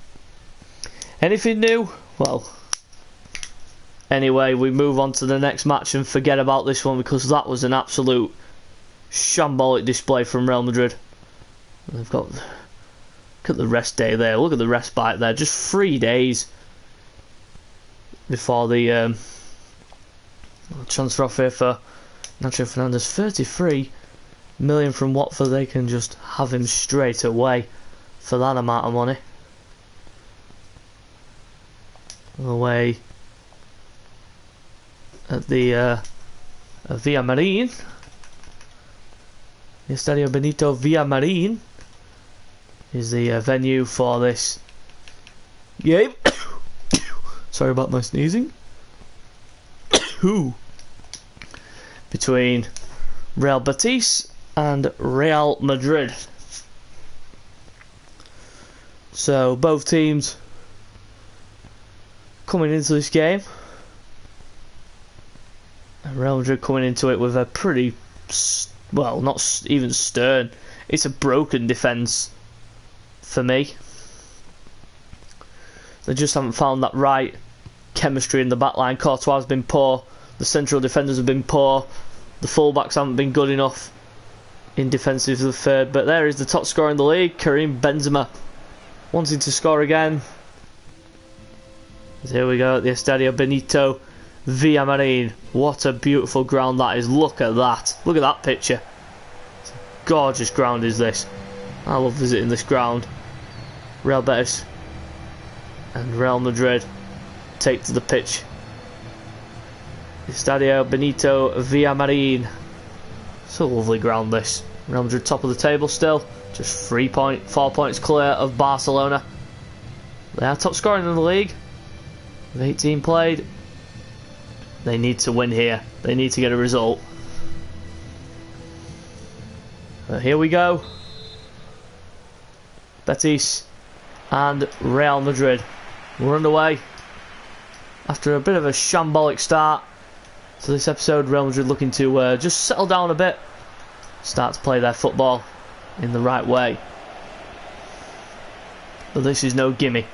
S1: anything new? Well, anyway, we move on to the next match and forget about this one, because that was an absolute shambolic display from Real Madrid. They've got, look at the rest day there, look at the respite there, just 3 days before the transfer offer for Nacho Fernandez. 33 million from Watford. They can just have him straight away for that amount of money. Away at the Villamarín, the Estadio Benito Villamarín is the venue for this game. Sorry about my sneezing. Between Real Betis and Real Madrid. So both teams coming into this game, and Real Madrid coming into it with a pretty, well, not even stern, it's a broken defence for me. They just haven't found that right chemistry in the back line. Courtois has been poor, the central defenders have been poor, the full-backs haven't been good enough in defensive third. But there is the top scorer in the league, Karim Benzema, wanting to score again. So here we go at the Estadio Benito Villamarín. What a beautiful ground that is. Look at that. Look at that picture. It's a gorgeous ground is this. I love visiting this ground. Real Betis and Real Madrid take to the pitch. Estadio Benito Villamarín. It's a lovely ground this. Real Madrid top of the table still. Just 4 points clear of Barcelona. They are top scoring in the league. With 18 played. They need to win here. They need to get a result. Here we go. Betis and Real Madrid. We're underway. After a bit of a shambolic start to this episode, Real Madrid looking to just settle down a bit. Start to play their football in the right way. But this is no gimme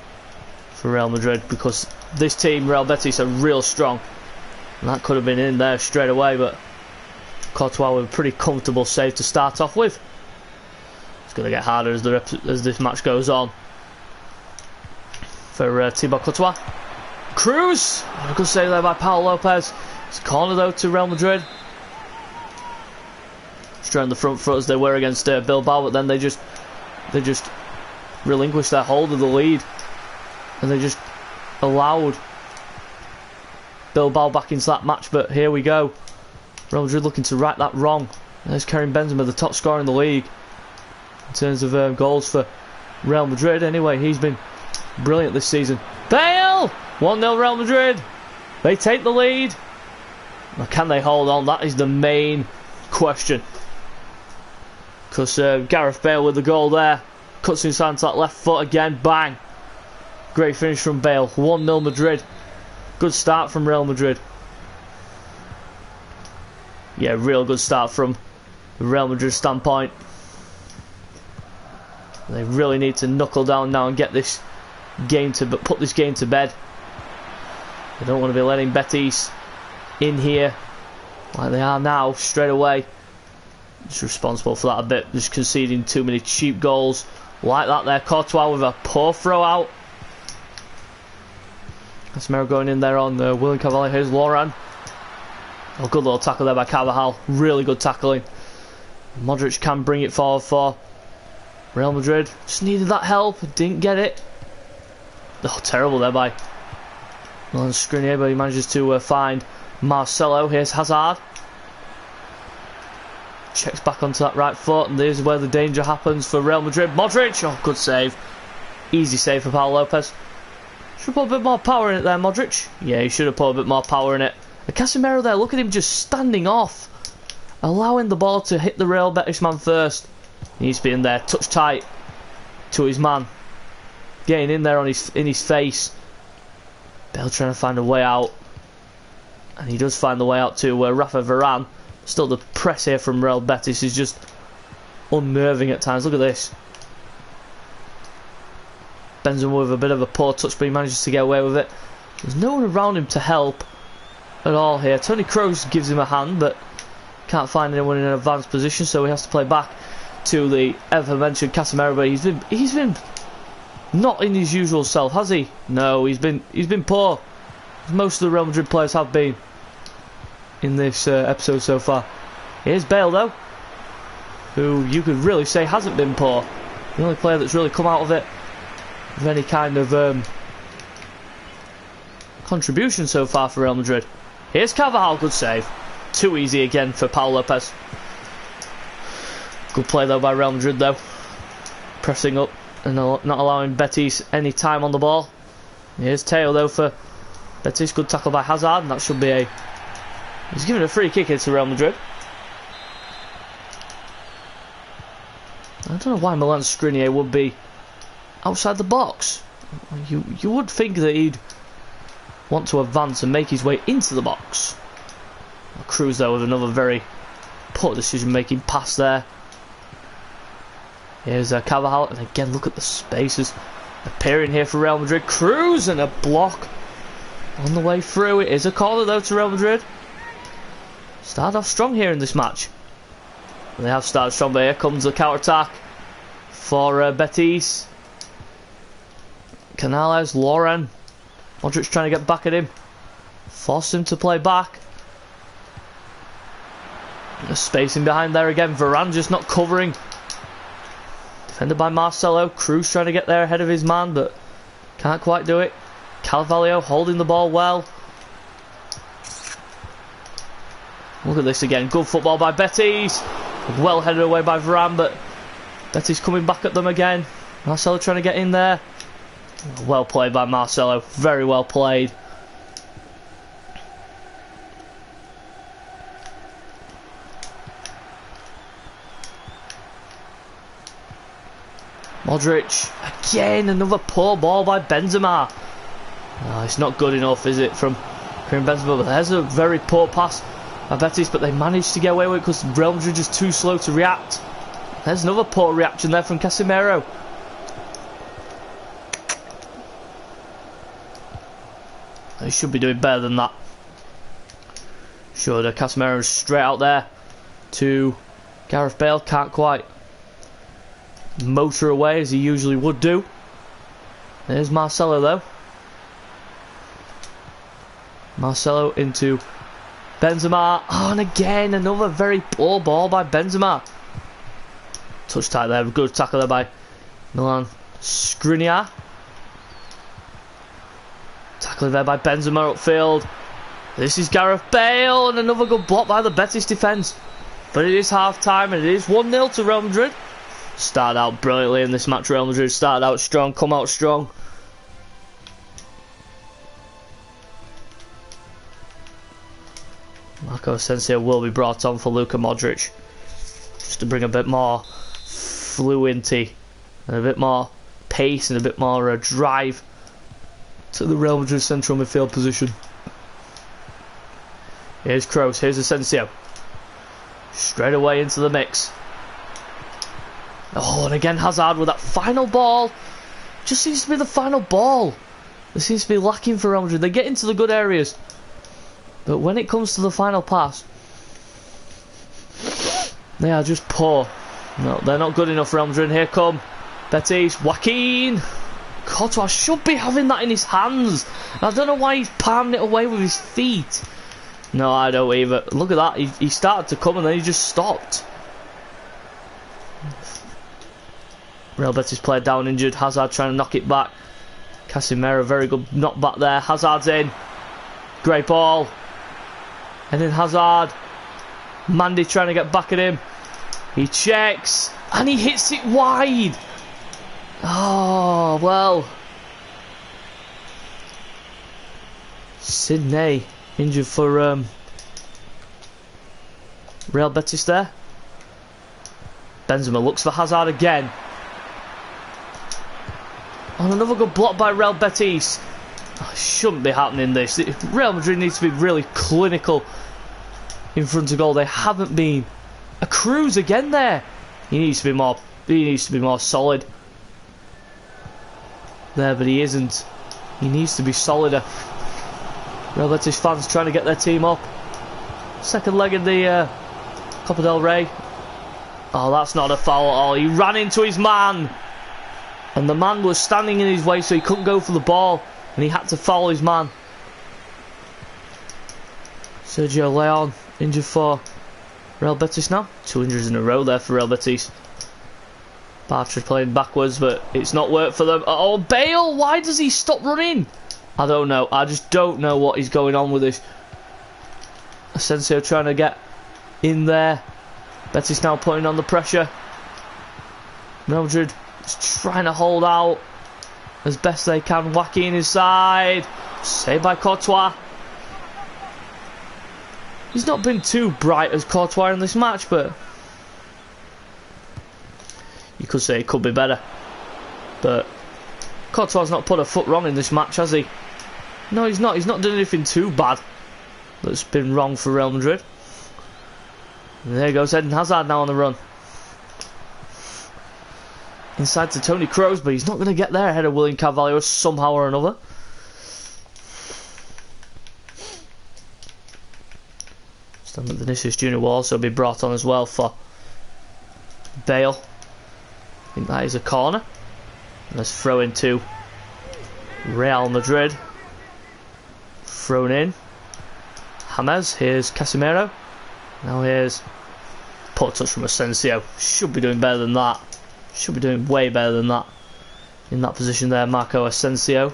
S1: for Real Madrid, because this team, Real Betis, are real strong. And that could have been in there straight away, but Courtois with a pretty comfortable save to start off with. It's going to get harder as this match goes on. For Thibaut Courtois. Cruz! A good save there by Paul Lopez. It's a corner though to Real Madrid. Straight on the front foot as they were against Bilbao, but then they just relinquished their hold of the lead. And they just allowed Bilbao back into that match. But here we go. Real Madrid looking to right that wrong. There's Karim Benzema, the top scorer in the league in terms of goals for Real Madrid. Anyway, he's been brilliant this season. Bale! 1-0 Real Madrid. They take the lead. Now, can they hold on? That is the main question. Because Gareth Bale with the goal there. Cuts inside to that left foot again. Bang. Great finish from Bale. 1-0 Madrid. Good start from Real Madrid. Yeah, real good start from the Real Madrid standpoint. They really need to knuckle down now and get this game to put this game to bed. They don't want to be letting Betis in here like they are now straight away. Just responsible for that a bit, just conceding too many cheap goals like that there. Courtois with a poor throw out. Casemiro going in there on William Carvalho. Here's Lauren. Oh, good little tackle there by Carvajal. Really good tackling. Modric can bring it forward for Real Madrid. Just needed that help. Didn't get it. Oh, terrible there by Skriniar, but he manages to find Marcelo. Here's Hazard. Checks back onto that right foot, and there's where the danger happens for Real Madrid. Modric! Oh, good save. Easy save for Paul Lopez. Should have put a bit more power in it there, Modric. Yeah, he should have put a bit more power in it. Casemiro there, look at him just standing off, allowing the ball to hit the Real Betis man first. He needs to be in there, touch tight to his man. Getting in there in his face. Bale trying to find a way out. And he does find the way out to Rafa Varane. Still the press here from Real Betis is just unnerving at times. Look at this. Benzema with a bit of a poor touch, but he manages to get away with it. There's no one around him to help at all here. Toni Kroos gives him a hand, but can't find anyone in an advanced position, so he has to play back to the ever-mentioned Casemiro. But he's been not in his usual self, has he? No, he's been poor. Most of the Real Madrid players have been in this episode so far. Here's Bale though, who you could really say hasn't been poor. The only player that's really come out of it with any kind of contribution so far for Real Madrid. Here's Carvajal, good save. Too easy again for Paul Lopez. Good play though by Real Madrid though. Pressing up and not allowing Betis any time on the ball. Here's Teo though for Betis. Good tackle by Hazard, and that should be a... He's giving a free kick into Real Madrid. I don't know why Milan Skriniar would be outside the box. You would think that he'd want to advance and make his way into the box. Kroos though with another very poor decision making pass there. Here's Carvajal, and again look at the spaces appearing here for Real Madrid. Kroos and a block on the way through. It is a corner though to Real Madrid. Started off strong here in this match. They have started strong, but here comes the counter attack for Betis. Canales, Lauren. Modric trying to get back at him. Force him to play back. The spacing behind there again. Varane just not covering. Defended by Marcelo. Kroos trying to get there ahead of his man, but can't quite do it. Carvalho holding the ball well. Look at this again. Good football by Betis. Well headed away by Varane, but Betis coming back at them again. Marcelo trying to get in there. Well played by Marcelo. Very well played. Modric. Again, another poor ball by Benzema. Oh, it's not good enough, is it, from Karim Benzema? But there's a very poor pass by Betis, but they managed to get away with it because Real Madrid just too slow to react. There's another poor reaction there from Casemiro. They should be doing better than that. Should Casemiro straight out there to Gareth Bale. Can't quite motor away as he usually would do. There's Marcelo though. Marcelo into Benzema. Oh, and again another very poor ball by Benzema. Touch tight there. Good tackle there by Milan Skriniar. Tackling there by Benzema upfield. This is Gareth Bale, and another good block by the Betis defence. But it is half time and it is 1-0 to Real Madrid. Started out brilliantly in this match. Real Madrid started out strong, come out strong. Marco Asensio will be brought on for Luka Modric, just to bring a bit more fluidity and a bit more pace and a bit more drive to the Real Madrid central midfield position. Here's Kroos, here's Asensio. Straight away into the mix. Oh, and again Hazard with that final ball. Just seems to be the final ball. There seems to be lacking for Real Madrid. They get into the good areas, but when it comes to the final pass, they are just poor. No, they're not good enough for Real Madrid. Here come Betis. Joaquin. Courtois should be having that in his hands. I don't know why he's palming it away with his feet. No, I don't either. Look at that. He started to come and then he just stopped. Real Betis player down injured. Hazard trying to knock it back. Casemiro, very good knock back there. Hazard's in. Great ball. And then Hazard. Mandy trying to get back at him. He checks. And he hits it wide. Oh, well. Sidney injured for Real Betis there. Benzema looks for Hazard again. And another good block by Real Betis. Oh, it shouldn't be happening this. Real Madrid needs to be really clinical in front of goal. They haven't been. A Cruz again there. He needs to be more. He needs to be more solid. There, but he isn't. He needs to be solider. Real Betis fans trying to get their team up. Second leg in the Copa del Rey. Oh, that's not a foul at all. He ran into his man. And the man was standing in his way, so he couldn't go for the ball. And he had to foul his man. Sergio Leon, injured for Real Betis now. 2 injuries in a row there for Real Betis. Bartra playing backwards, but it's not worked for them. Oh, Bale, why does he stop running? I don't know. I just don't know what is going on with this. Asensio trying to get in there. Betis now putting on the pressure. Real Madrid is trying to hold out as best they can. Joaquin inside. Saved by Courtois. He's not been too bright as Courtois in this match, but you could say it could be better. But Courtois not put a foot wrong in this match, has he? No, he's not. He's not done anything too bad that's been wrong for Real Madrid. And there goes Eden Hazard now on the run. Inside to Toni Kroos, but he's not going to get there ahead of William Carvalho somehow or another. Stanley Vinicius Jr. will also be brought on as well for Bale. I think that is a corner. Let's throw into Real Madrid. Thrown in. James. Here's Casemiro. Now here's poor touch from Asensio. Should be doing better than that. Should be doing way better than that. In that position there, Marco Asensio.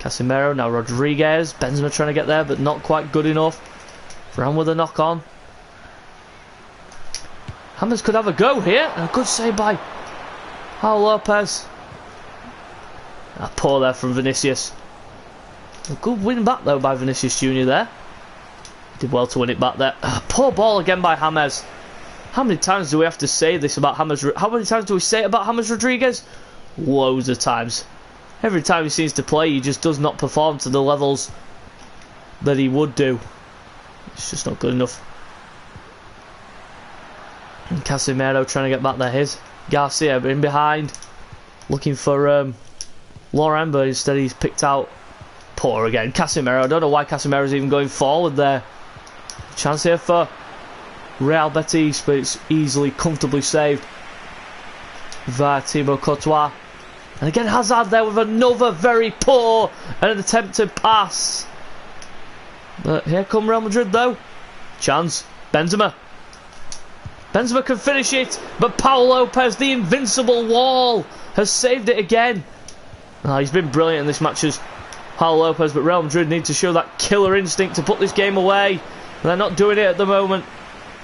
S1: Casemiro. Now Rodriguez. Benzema trying to get there, but not quite good enough. Ran with a knock on. James could have a go here. And a good save by Paul Lopez. Poor there from Vinicius. A good win back though by Vinicius Jr. there. Did well to win it back there. Poor ball again by James. How many times do we have to say this about James? How many times do we say it about James Rodriguez? Loads of times. Every time he seems to play, he just does not perform to the levels that he would do. It's just not good enough. And Casemiro trying to get back there. Here's Garcia in behind, looking for Lauren, but instead he's picked out. Poor again. Casemiro. I don't know why Casemiro's even going forward there. Chance here for Real Betis, but it's easily, comfortably saved via Thibaut Courtois. And again Hazard there with another very poor and an attempted pass. But here come Real Madrid though. Chance. Benzema. Benzema can finish it, but Paul Lopez, the invincible wall, has saved it again. Oh, he's been brilliant in this match as Paul Lopez, but Real Madrid need to show that killer instinct to put this game away. They're not doing it at the moment.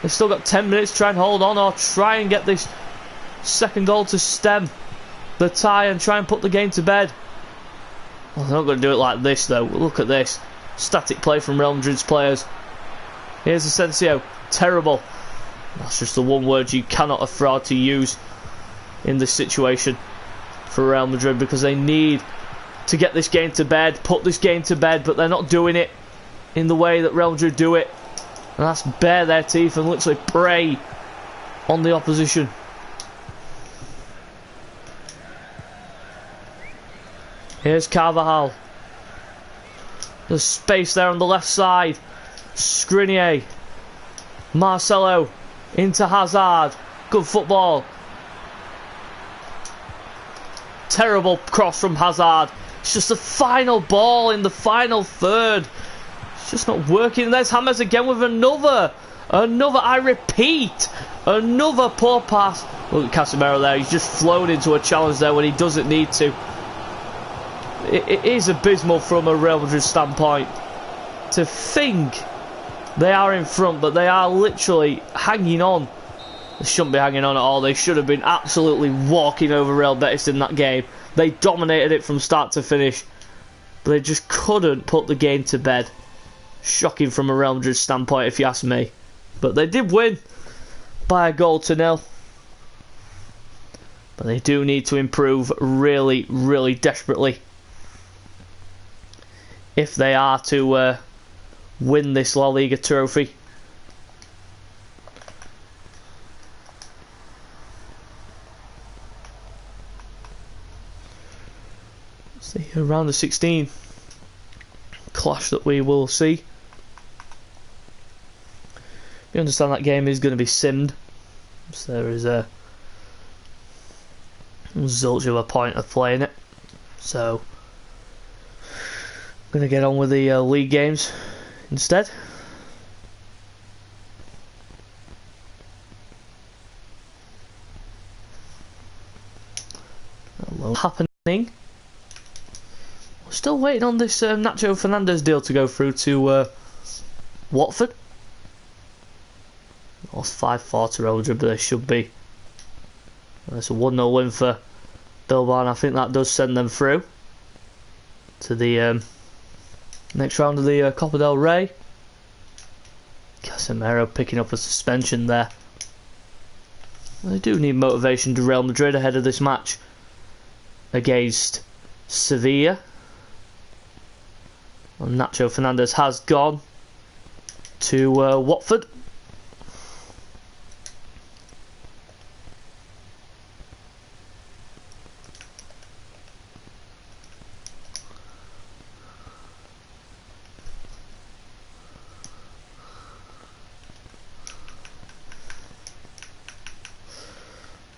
S1: They've still got 10 minutes to try and hold on or try and get this second goal to stem the tie and try and put the game to bed. Well, they're not going to do it like this though. Look at this. Static play from Real Madrid's players. Here's Asensio. Terrible. That's just the one word you cannot afford to use in this situation for Real Madrid, because they need to get this game to bed, put this game to bed, but they're not doing it in the way that Real Madrid do it. And that's bare their teeth and literally prey on the opposition. Here's Carvajal. There's space there on the left side. Skriniar. Marcelo into Hazard. Good football. Terrible cross from Hazard. It's just the final ball in the final third. It's just not working. There's James again with another, I repeat, another poor pass. Look at Casemiro there. He's just flown into a challenge there when he doesn't need to. It is abysmal from a Real Madrid standpoint to think they are in front, but they are literally hanging on. They shouldn't be hanging on at all. They should have been absolutely walking over Real Betis in that game. They dominated it from start to finish, but they just couldn't put the game to bed. Shocking from a Real Madrid standpoint, if you ask me. But they did win by a goal to nil. But they do need to improve really, really desperately if they are to win this La Liga trophy. See, around the 16 clash that we will see. You understand that game is going to be simmed, so there is a zilch of a point of playing it. So I'm going to get on with the league games instead. Happening. We're still waiting on this Nacho Fernandez deal to go through to Watford. Lost 5-4 to Real Madrid, but they should be. It's a 1-0 win for Bilbao, and I think that does send them through to the next round of the Copa del Rey. Casemiro picking up a suspension there. They do need motivation to Real Madrid ahead of this match against Sevilla. And Nacho Fernandez has gone to Watford.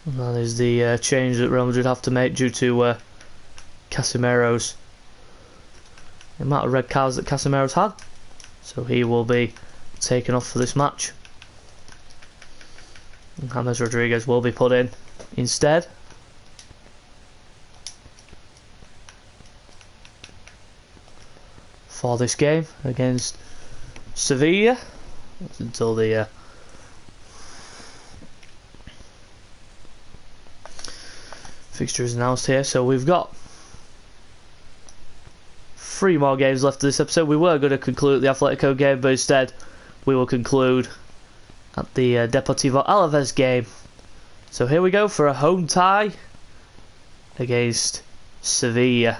S1: And that is the change that Real Madrid have to make due to Casemiro's the amount of red cards that Casemiro's had. So he will be taken off for this match. And James Rodriguez will be put in instead. For this game against Sevilla. That's until the fixture is announced here. So we've got 3 more games left of this episode. We were going to conclude the Atletico game, but instead we will conclude at the Deportivo Alaves game. So here we go for a home tie against Sevilla.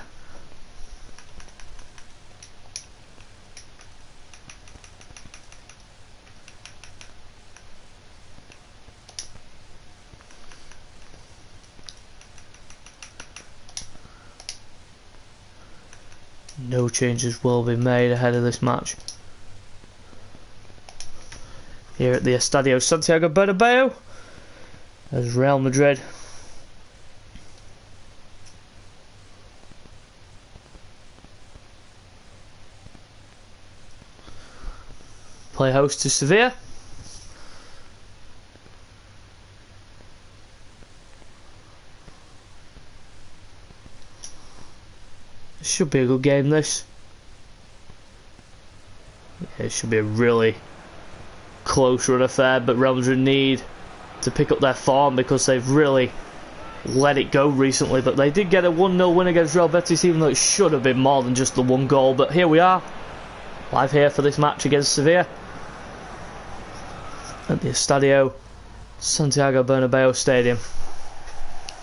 S1: No changes will be made ahead of this match. Here at the Estadio Santiago Bernabeu, as Real Madrid play host to Sevilla. Should be a good game, this. Yeah, it should be a really close run affair, but Real Madrid need to pick up their form because they've really let it go recently. But they did get a 1-0 win against Real Betis, even though it should have been more than just the 1 goal. But here we are, live here for this match against Sevilla at the Estadio Santiago Bernabeu Stadium.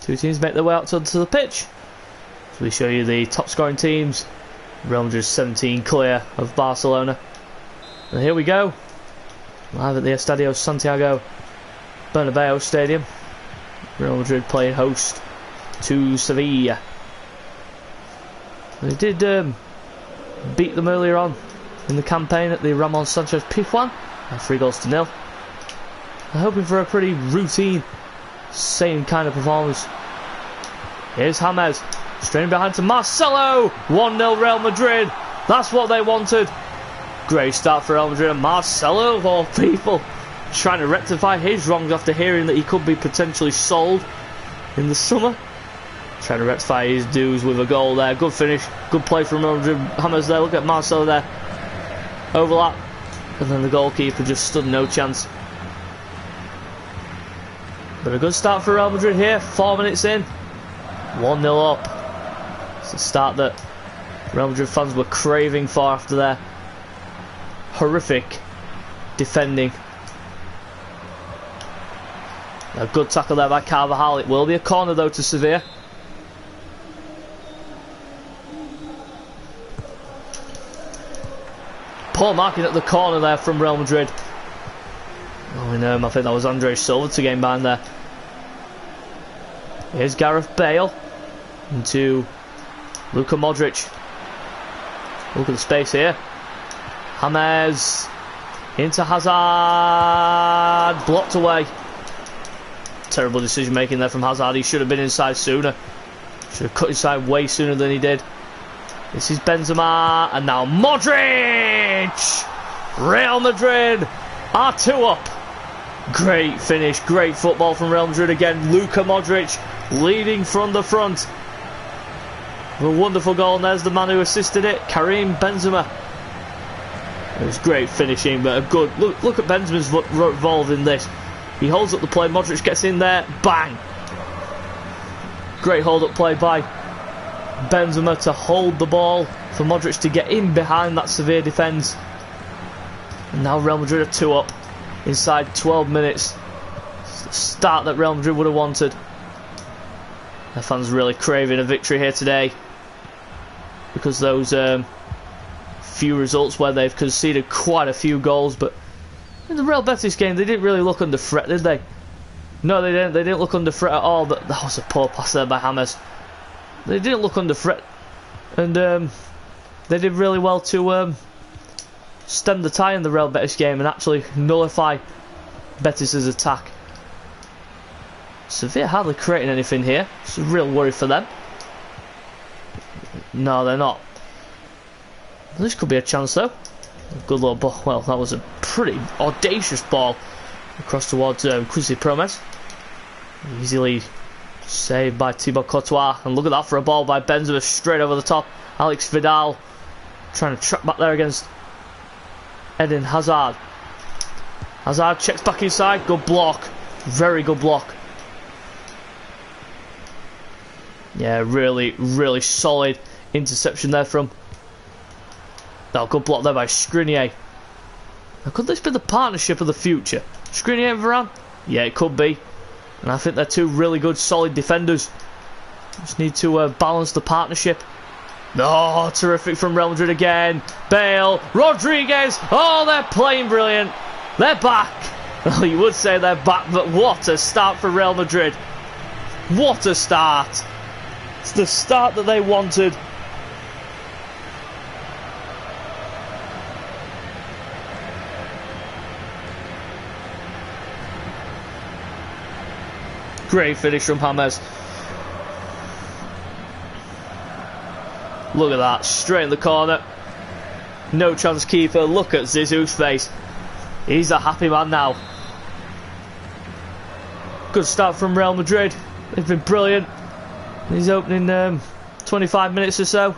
S1: 2 teams make their way out onto the pitch. So we show you the top scoring teams. Real Madrid 17 clear of Barcelona. And here we go, live at the Estadio Santiago Bernabeu Stadium. Real Madrid playing host to Sevilla. They did beat them earlier on in the campaign at the Ramon Sanchez Pizjuan, 3-0. They're hoping for a pretty routine, same kind of performance. Here's James. Straight behind to Marcelo. 1-0 Real Madrid. That's what they wanted. Great start for Real Madrid, and Marcelo, of all people, trying to rectify his wrongs after hearing that he could be potentially sold in the summer. Trying to rectify his dues with a goal there. Good finish. Good play from Real Madrid. James there. Look at Marcelo there. Overlap. And then the goalkeeper just stood no chance. But a good start for Real Madrid here. 4 minutes in. 1-0 up. It's a start that Real Madrid fans were craving for after their horrific defending A good tackle there by Carvajal. It will be a corner though to Sevilla. Poor marking at the corner there from Real Madrid. Oh, I think that was Andre Silva to gain behind there. Here's Gareth Bale into Luka Modric. Look at the space here. James into Hazard. Blocked away. Terrible decision making there from Hazard. He should have been inside sooner. Should have cut inside way sooner than he did. This is Benzema, and now Modric! Real Madrid are 2 up. Great finish, great football from Real Madrid again. Luka Modric leading from the front. A wonderful goal, and there's the man who assisted it, Karim Benzema. It was great finishing, but a good... Look at Benzema's involved in this. He holds up the play, Modric gets in there, bang! Great hold-up play by Benzema to hold the ball for Modric to get in behind that Sevilla defence. And now Real Madrid are 2 up inside 12 minutes. It's the start that Real Madrid would have wanted. Their fans really craving a victory here today, because those few results where they've conceded quite a few goals. But in the Real Betis game, they didn't really look under threat, did they? No, they didn't. They didn't look under threat at all. But that was a poor pass there by James. They didn't look under threat, and they did really well to stem the tie in the Real Betis game and actually nullify Betis' attack. Sevilla hardly creating anything here. It's a real worry for them. No, they're not. This could be a chance though. Good little ball. Well, that was a pretty audacious ball across towards Quincy Promes. Easily saved by Thibaut Courtois, and look at that for a ball by Benzema straight over the top. Alex Vidal trying to track back there against Eden Hazard. Hazard checks back inside. Good block. Very good block. Yeah, really solid interception there from... Oh, good block there by Skriniar. Now, could this be the partnership of the future? Skriniar and Varane? Yeah, it could be. And I think they're 2 really good, solid defenders. Just need to balance the partnership. Oh, terrific from Real Madrid again. Bale, Rodriguez. Oh, they're playing brilliant. They're back. Well, you would say they're back, but what a start for Real Madrid. What a start. It's the start that they wanted. Great finish from James. Look at that, straight in the corner. No chance keeper. Look at Zizou's face. He's a happy man now. Good start from Real Madrid. They've been brilliant. These opening 25 minutes or so.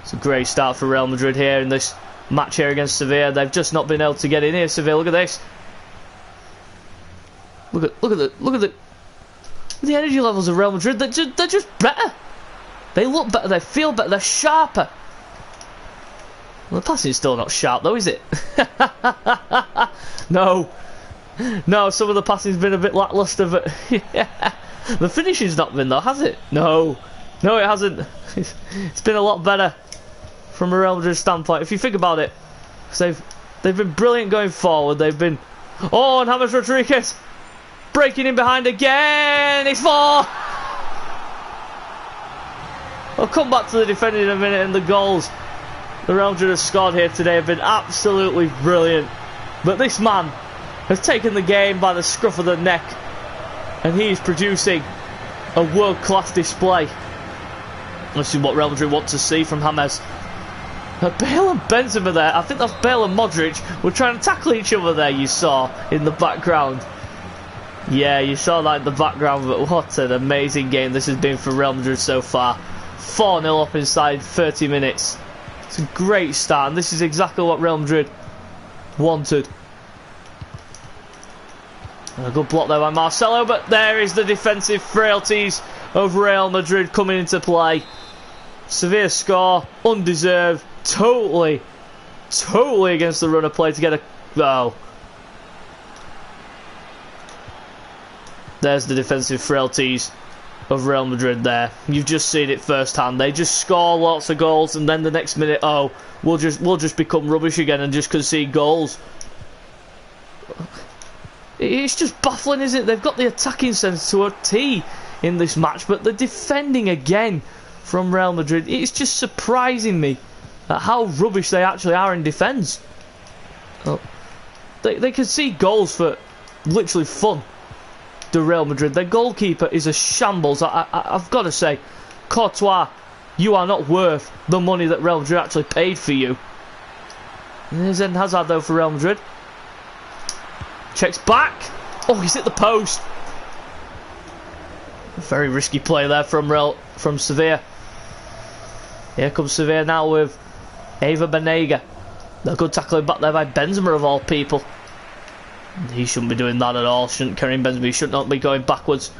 S1: It's a great start for Real Madrid here in this match here against Sevilla. They've just not been able to get in here, Sevilla. Look at this. Look at the energy levels of Real Madrid. They're just better. They look better. They feel better. They're sharper. Well, the passing's still not sharp though, is it? No, some of the passing's been a bit lacklustre, but yeah. The finishing's not been though, has it? No, it hasn't. It's been a lot better from a Real Madrid standpoint. If you think about it, because they've been brilliant going forward. They've been... Oh, and James Rodriguez breaking in behind again. It's 4. I'll come back to the defending in a minute, and the goals the Real Madrid have scored here today have been absolutely brilliant. But this man has taken the game by the scruff of the neck, and he is producing a world-class display. This is what Real Madrid want to see from James. Bale and Benzema there. I think that's Bale and Modric were trying to tackle each other there, you saw in the background. Yeah, you saw that in the background, but what an amazing game this has been for Real Madrid so far. 4-0 up inside 30 minutes. It's a great start, and this is exactly what Real Madrid wanted. And a good block there by Marcelo, but there is the defensive frailties of Real Madrid coming into play. Severe score, undeserved, totally against the run of play to get a... Oh. There's the defensive frailties of Real Madrid there. You've just seen it firsthand. They just score lots of goals, and then the next minute, oh, we'll just become rubbish again and just concede goals. It's just baffling, isn't it? They've got the attacking sense to a T in this match, but the defending again from Real Madrid, it's just surprising me at how rubbish they actually are in defence. Oh, they concede goals for literally fun. The Real Madrid, their goalkeeper is a shambles. I've got to say, Courtois, you are not worth the money that Real Madrid actually paid for you. And there's Eden Hazard though for Real Madrid. Checks back. Oh, he's hit the post. Very risky play there from Sevilla. Here comes Sevilla now with Eva Banega. A good tackling back there by Benzema of all people. He shouldn't be doing that at all, shouldn't Karim Benzema? He should not be going backwards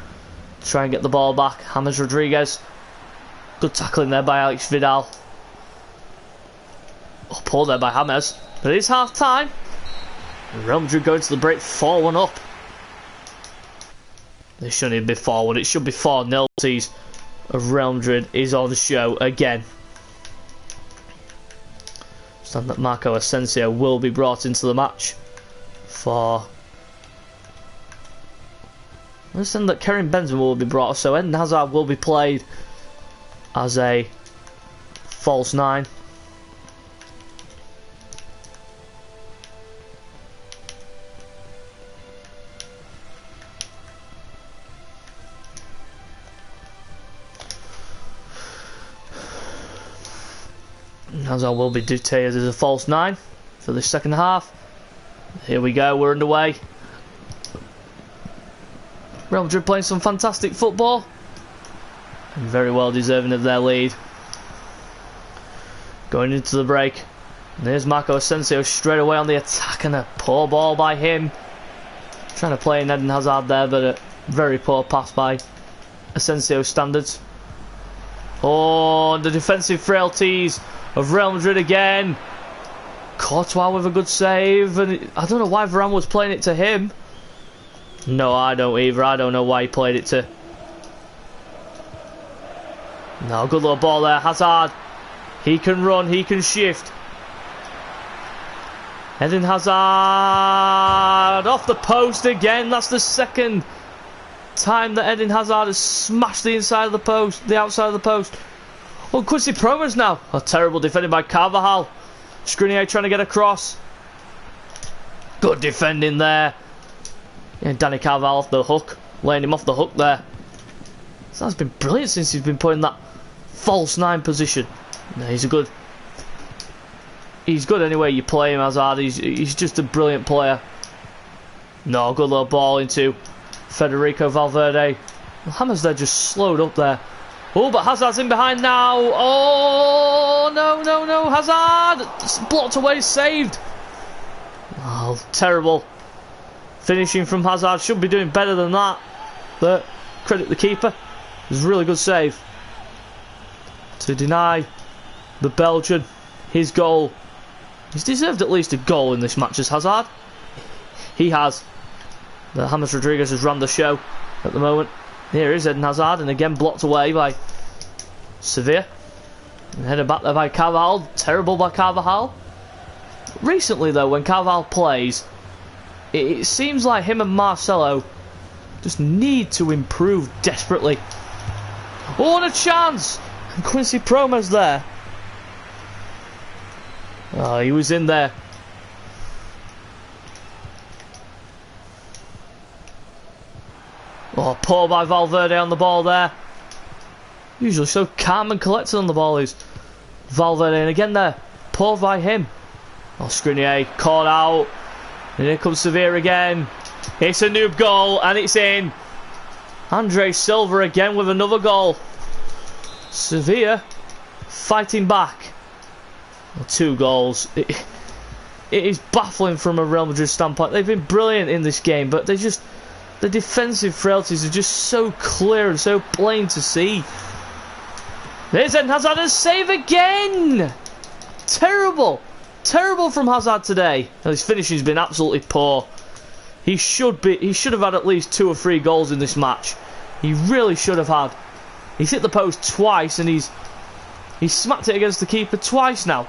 S1: to try and get the ball back. James Rodriguez. Good tackling there by Alex Vidal. Oh, poor there by James. But it is half time. Real Madrid going to the break 4-1 up. They shouldn't even be 4-1. It should be 4-0. Of Real Madrid is on the show again. Understand that Marco Asensio will be brought into the match. I understand that Karim Benzema will be brought, so Eden Hazard will be played as a false 9. Hazard will be detailed as a false 9 for the second half. Here we go, we're underway. Real Madrid playing some fantastic football and very well deserving of their lead. Going into the break. And there's Marco Asensio straight away on the attack, and a poor ball by him. Trying to play in Eden Hazard there, but a very poor pass by Asensio standards. Oh, the defensive frailties of Real Madrid again. Courtois with a good save, and I don't know why Varane was playing it to him. No, I don't either. I don't know why he played it to. No, good little ball there. Hazard. He can run, he can shift. Eden Hazard off the post again. That's the second time that Eden Hazard has smashed the inside of the post, the outside of the post. Oh, Quincy Promes now. A terrible defending by Carvajal. Skriniar trying to get across. Good defending there. Yeah, Danny Carvajal off the hook, laying him off the hook there. So that's been brilliant since he's been put in that false 9 position. No, he's good anyway you play him, Hazard. He's just a brilliant player. No, good little ball into Federico Valverde. Well, James there just slowed up there. Oh, but Hazard's in behind now. Oh, no. Hazard! It's blocked away, saved. Oh, terrible. Finishing from Hazard. Should be doing better than that. But credit the keeper. It was a really good save. To deny the Belgian his goal. He's deserved at least a goal in this match as Hazard. He has. But James Rodriguez has run the show at the moment. Here is Eden Hazard, and again blocked away by Sevilla. And headed back there by Carvajal. Terrible by Carvajal. Recently though, when Carvajal plays, it seems like him and Marcelo just need to improve desperately. Oh, and a chance! And Quincy Promes there. Oh, he was in there. Oh, poor by Valverde on the ball there. Usually so calm and collected on the ball is Valverde, and again there, poor by him. Oh, Skriniar caught out. And here comes Sevilla again. It's a noob goal, and it's in. Andre Silva again with another goal. Sevilla fighting back. Well, 2 goals. It is baffling from a Real Madrid standpoint. They've been brilliant in this game, but the defensive frailties are just so clear and so plain to see. There's Eden Hazard, a save again! Terrible from Hazard today. His finishing's been absolutely poor. He should have had at least 2 or 3 goals in this match. He really should have had. He's hit the post twice and he's smacked it against the keeper twice now.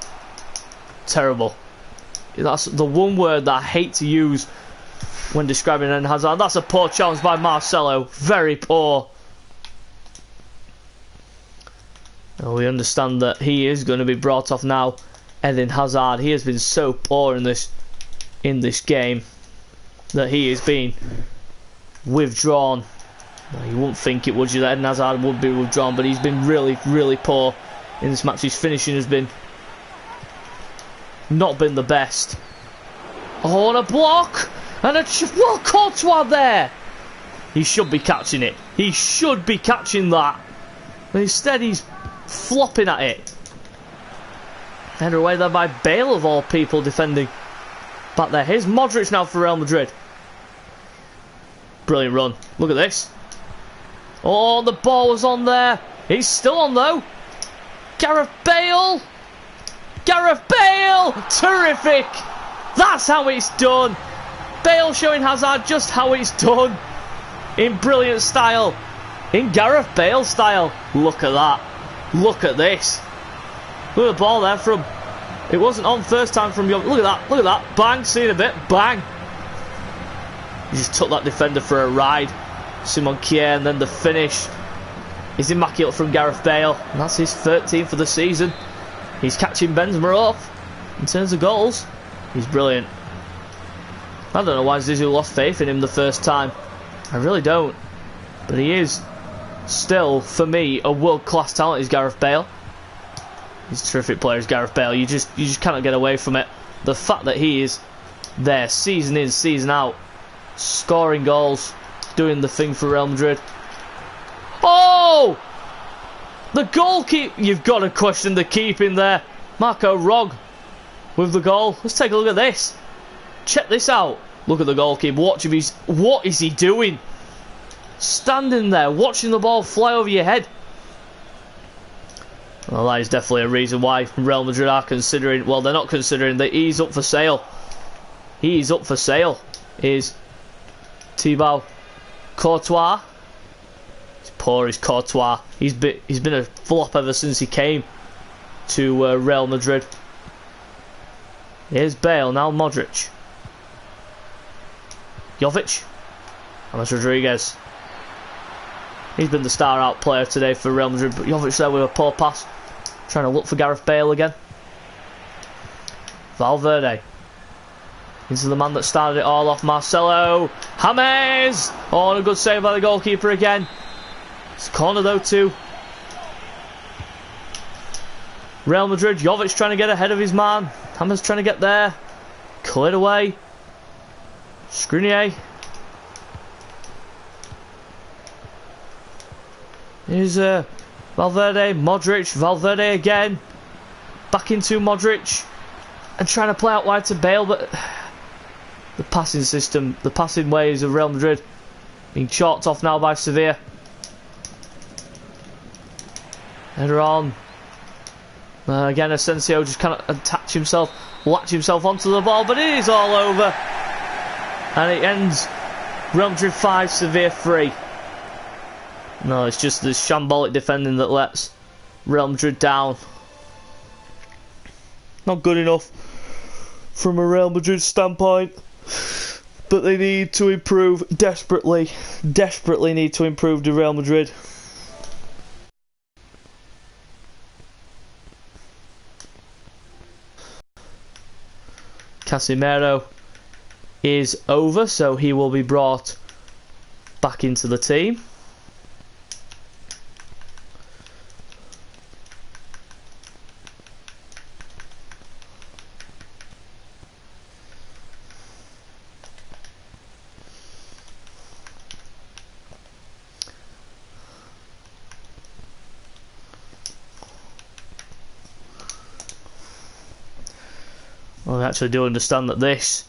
S1: Terrible. That's the one word that I hate to use when describing Eden Hazard. That's a poor challenge by Marcelo. Very poor. And we understand that he is going to be brought off now. Eden Hazard. He has been so poor in this game that he is being withdrawn. You wouldn't think it would, you, that Eden Hazard would be withdrawn, but he's been really, really poor in this match. His finishing has been not been the best. Oh, and a block! And what Courtois there? He should be catching it. He should be catching that. But instead he's flopping at it. Headed away there by Bale of all people defending back there. Here's Modric now for Real Madrid. Brilliant run. Look at this. Oh, the ball was on there. He's still on though. Gareth Bale. Gareth Bale. Terrific. That's how it's done. Bale showing Hazard just how it's done. In brilliant style. In Gareth Bale style. Look at that. Look at this. Look at the ball there from... It wasn't on first time from... Look at that. Look at that. Bang. See it a bit. Bang. He just took that defender for a ride. Simon Kjær, and then the finish is immaculate from Gareth Bale. And that's his 13th for the season. He's catching Benzema off. In terms of goals, he's brilliant. I don't know why Zizou lost faith in him the first time. I really don't. But he is still, for me, a world-class talent is Gareth Bale. He's a terrific player, is Gareth Bale. You just cannot get away from it. The fact that he is there season in, season out, scoring goals, doing the thing for Real Madrid. Oh! The goalkeeper. You've got to question the keeping there. Marco Rog with the goal. Let's take a look at this. Check this out. Look at the goalkeeper. Watch if he's... What is he doing? Standing there, watching the ball fly over your head. Well, that is definitely a reason why Real Madrid are considering... Well, they're not considering that he's up for sale. He's up for sale. Is Thibaut Courtois. He's poor, is Courtois. He's been a flop ever since he came to Real Madrid. Here's Bale, now Modric. Jovic. James Rodriguez. He's been the star-out player today for Real Madrid, but Jovic there with a poor pass. Trying to look for Gareth Bale again. Valverde. Into the man that started it all off, Marcelo. James! Oh, and a good save by the goalkeeper again. It's a corner though too. Real Madrid, Jovic trying to get ahead of his man. James trying to get there. Cleared away. Skriniar. Here's Valverde, Modric, Valverde again. Back into Modric. And trying to play out wide to Bale, but the passing system, the passing ways of Real Madrid being chalked off now by Sevilla. Header on. Again, Asensio just cannot attach himself, latch himself onto the ball, but it is all over. And it ends Real Madrid 5, Sevilla 3. No, it's just this shambolic defending that lets Real Madrid down. Not good enough from a Real Madrid standpoint, but they need to improve desperately need to improve the Real Madrid. Casemiro is over, so he will be brought back into the team. I actually do understand that this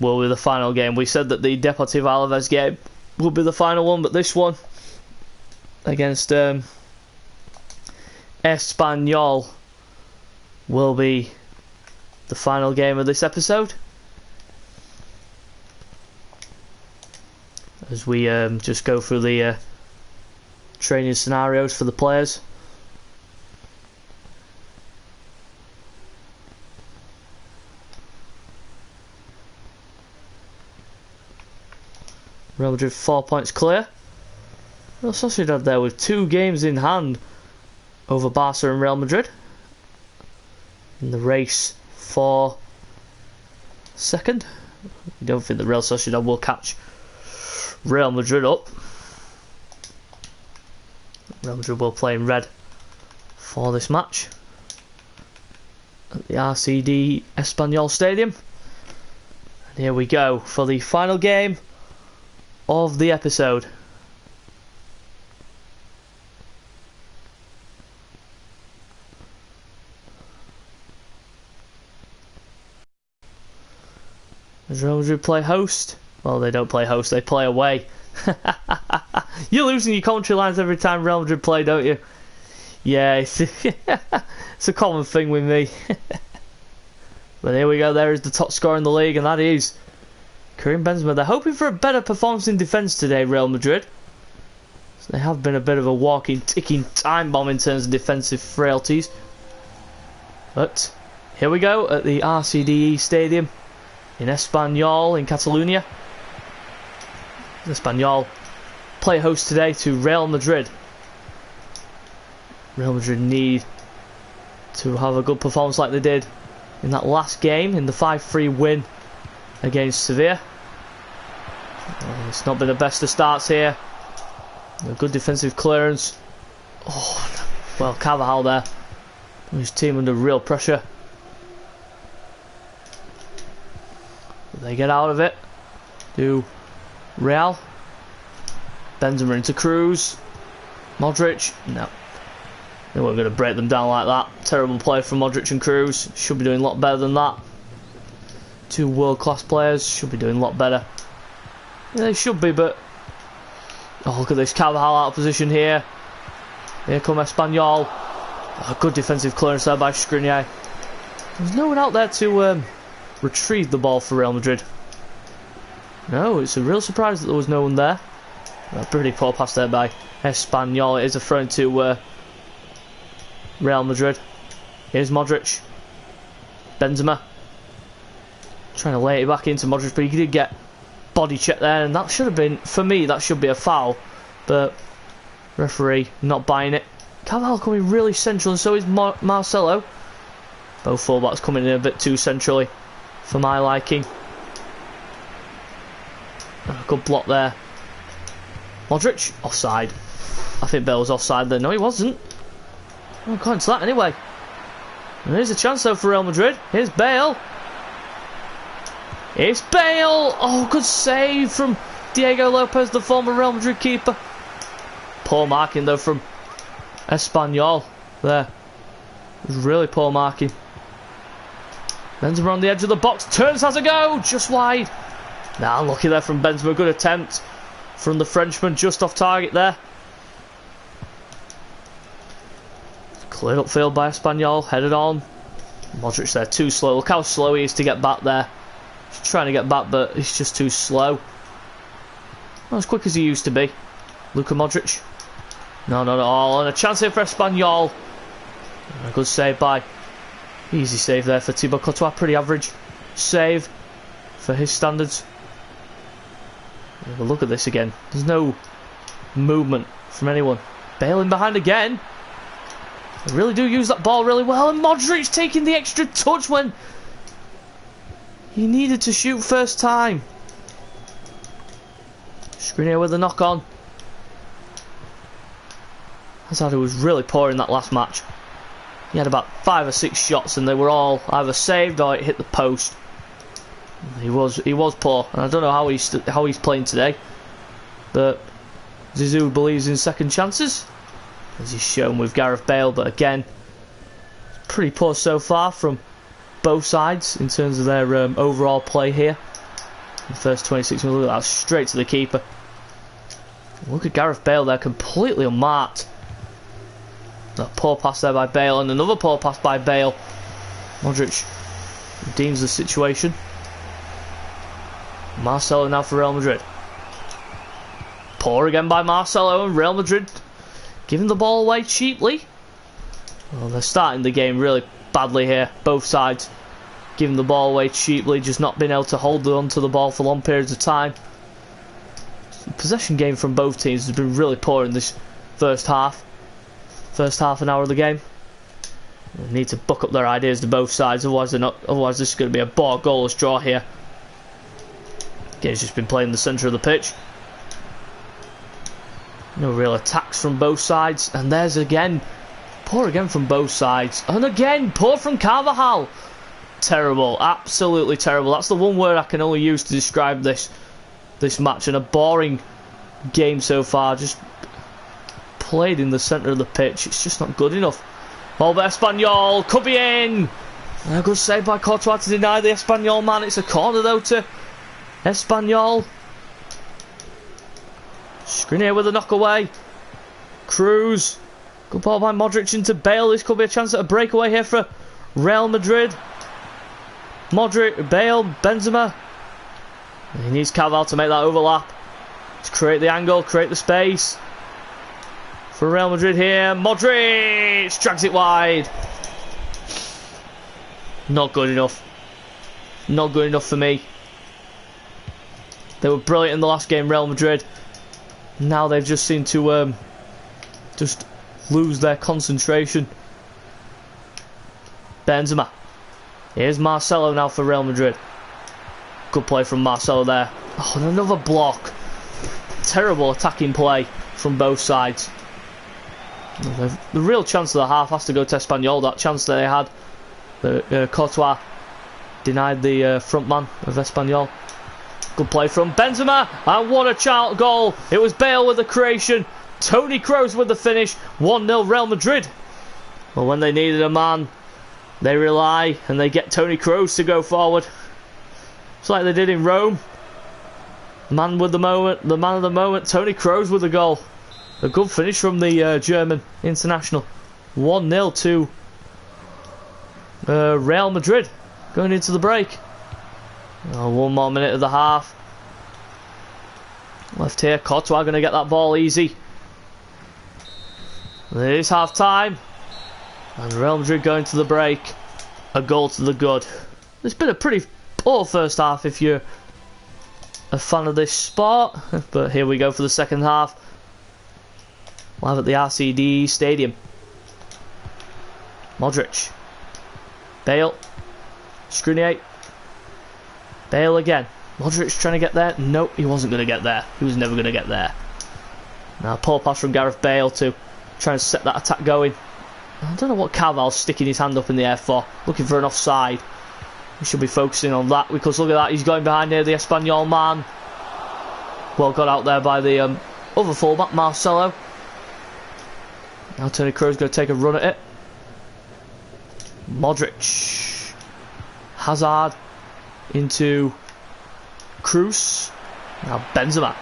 S1: will be the final game. We said that the Deportivo Alaves game would be the final one, but this one against Espanyol will be the final game of this episode. as we just go through the training scenarios for the players. Real Madrid 4 points clear. Real Sociedad there with 2 games in hand over Barca and Real Madrid in the race for second. I don't think the Real Sociedad will catch Real Madrid up. Real Madrid will play in red for this match at the RCD Espanyol Stadium. And here we go for the final game of the episode. Does Real Madrid play host? Well, they don't play host, they play away. You're losing your commentary lines every time Real Madrid play, don't you? Yeah, it's a common thing with me. But here we go, there is the top scorer in the league, and that is Karim Benzema. They're hoping for a better performance in defence today, Real Madrid. So they have been a bit of a walking, ticking time bomb in terms of defensive frailties. But here we go at the RCDE Stadium in Espanyol in Catalonia. Espanyol play host today to Real Madrid. Real Madrid need to have a good performance like they did in that last game, in the 5-3 win against Sevilla. It's not been the best of starts here. A good defensive clearance. Oh, well, Carvajal there. His team under real pressure. They get out of it. Do Real. Benzema into Cruz. Modric. No. They weren't going to break them down like that. Terrible play from Modric and Cruz. Should be doing a lot better than that. 2 world-class players. Should be doing a lot better. Yeah, they should be, but... Oh, look at this. Carvajal out of position here. Here come Espanyol. Oh, good defensive clearance there by Skriniar. There's no one out there to retrieve the ball for Real Madrid. No, it's a real surprise that there was no one there. A pretty poor pass there by Espanyol. It is a throw to Real Madrid. Here's Modric. Benzema. Trying to lay it back into Modric, but he did get body check there, and that should have been, for me, that should be a foul. But referee not buying it. Carvajal coming really central, and so is Marcelo. Both fullbacks coming in a bit too centrally for my liking. A good block there. Modric, offside. I think Bale was offside there. No, he wasn't. Oh, according to that anyway. And here's a chance though for Real Madrid. Here's Bale. It's Bale! Oh, good save from Diego Lopez, the former Real Madrid keeper. Poor marking though from Espanyol there. It was really poor marking. Benzema on the edge of the box, turns, has a go, just wide. Nah, lucky there from Benzema, good attempt from the Frenchman, just off target there. Cleared upfield by Espanyol, headed on. Modric there, too slow. Look how slow he is to get back there. He's trying to get back, but he's just too slow. Not as quick as he used to be. Luka Modric. No, and a chance here for Espanyol. A good save by... Easy save there for Thibaut Courtois, pretty average save for his standards. Have a look at this again. There's no movement from anyone. Bale in behind again. They really do use that ball really well, and Modric taking the extra touch when he needed to shoot first time. Skriniar with a knock on. Hazard was really poor in that last match. He had about 5 or 6 shots and they were all either saved or it hit the post. He was poor, and I don't know how he's playing today. But Zizou believes in second chances, as he's shown with Gareth Bale. But again, pretty poor so far from both sides in terms of their overall play here. The first 26 minutes, look at that, straight to the keeper. Look at Gareth Bale there, completely unmarked. A poor pass there by Bale, and another poor pass by Bale. Modric redeems the situation. Marcelo now for Real Madrid. Poor again by Marcelo, and Real Madrid giving the ball away cheaply. Well, they're starting the game really badly here, both sides. Giving the ball away cheaply, just not being able to hold on to the ball for long periods of time. The possession game from both teams has been really poor in this first half an hour of the game. They need to buck up their ideas to both sides, otherwise this is going to be a goalless draw here. Game's just been playing in the centre of the pitch. No real attacks from both sides, and there's again, poor again from both sides, and again poor from Carvajal. Terrible, absolutely terrible. That's the one word I can only use to describe this match, and a boring game so far. Just played in the centre of the pitch. It's just not good enough. Ball by Espanyol, could be in. A good save by Courtois to deny the Espanyol man. It's a corner though to Espanyol. Skriniar with a knockaway. Cruz. Good ball by Modric into Bale. This could be a chance at a breakaway here for Real Madrid. Modric, Bale, Benzema. He needs Carvalho to make that overlap. To create the angle, create the space. For Real Madrid here. Modric drags it wide. Not good enough. Not good enough for me. They were brilliant in the last game, Real Madrid. Now they've just seemed to just lose their concentration. Benzema. Here's Marcelo now for Real Madrid. Good play from Marcelo there. Oh, and another block. Terrible attacking play from both sides. The real chance of the half has to go to Espanyol. That chance that they had. Courtois denied the front man of Espanyol. Good play from Benzema, and what a child goal. It was Bale with the creation, Toni Kroos with the finish. 1-0 Real Madrid. Well, when they needed a man, they rely and they get Toni Kroos to go forward. It's like they did in Rome. The man of the moment, Toni Kroos with the goal. A good finish from the German international. 1-0 to Real Madrid going into the break. Oh, 1 more minute of the half. Left here, Courtois going to get that ball easy. It is half time. And Real Madrid going to the break. A goal to the good. It's been a pretty poor first half if you're a fan of this sport. But here we go for the second half. Live at the RCD Stadium. Modric. Bale. Skriniar. Bale again. Modric trying to get there. Nope, he wasn't going to get there. He was never going to get there. Now, poor pass from Gareth Bale to try and set that attack going. I don't know what Carvalho's sticking his hand up in the air for. Looking for an offside. We should be focusing on that, because look at that. He's going behind near the Espanyol man. Well got out there by the other fullback, Marcelo. Now Toni Kroos going to take a run at it. Modric. Hazard. Into Cruz. Now Benzema.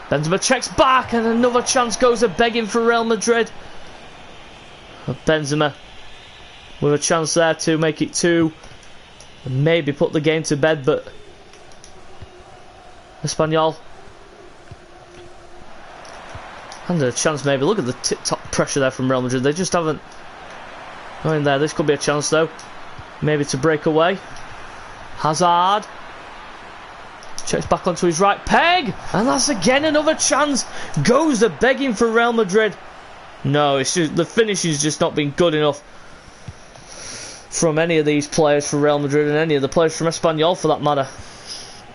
S1: Benzema checks back, and another chance goes a begging for Real Madrid. Benzema with a chance there to make it 2 and maybe put the game to bed, but Espanyol had a chance maybe. Look at the tip-top pressure there from Real Madrid. They just haven't gone in there. This could be a chance though. Maybe to break away. Hazard. Checks back onto his right peg. And that's again another chance. Goes the begging for Real Madrid. No, it's just the finish has just not been good enough from any of these players for Real Madrid, and any of the players from Espanyol for that matter.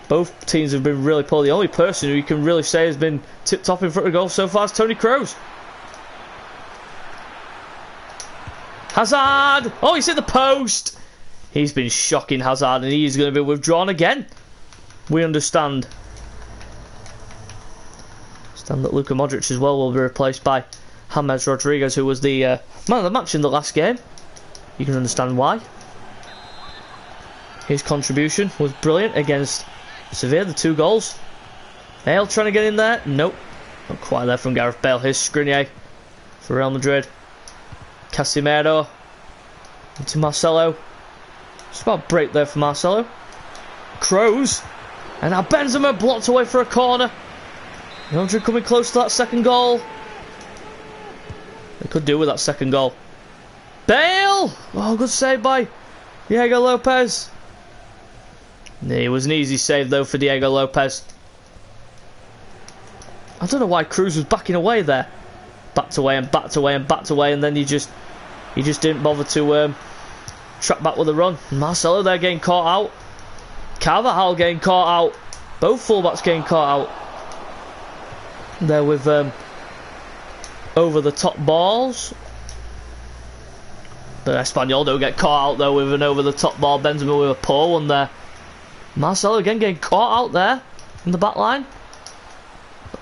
S1: Both teams have been really poor. The only person who you can really say has been tip-top in front of goal so far is Toni Kroos. Hazard! Oh, he's hit the post! He's been shocking, Hazard, and he's going to be withdrawn again. We understand. Understand that Luka Modric as well will be replaced by James Rodriguez, who was the man of the match in the last game. You can understand why. His contribution was brilliant against Sevilla, the 2 goals. Bale trying to get in there. Nope. Not quite there from Gareth Bale. Here's Skriniar for Real Madrid. Casemiro. Into Marcelo. Just about a break there for Marcelo. Kroos. And now Benzema blocked away for a corner. Real Madrid coming close to that second goal. They could do with that second goal. Bale! Oh, good save by Diego Lopez. It was an easy save though for Diego Lopez. I don't know why Cruz was backing away there. Backed away and backed away and backed away, and then he just didn't bother to track back with a run. Marcelo there getting caught out. Carvajal getting caught out. Both fullbacks getting caught out. There with over the top balls. But Espanyol don't get caught out though with an over the top ball. Benzema with a poor one there. Marcelo again getting caught out there in the back line.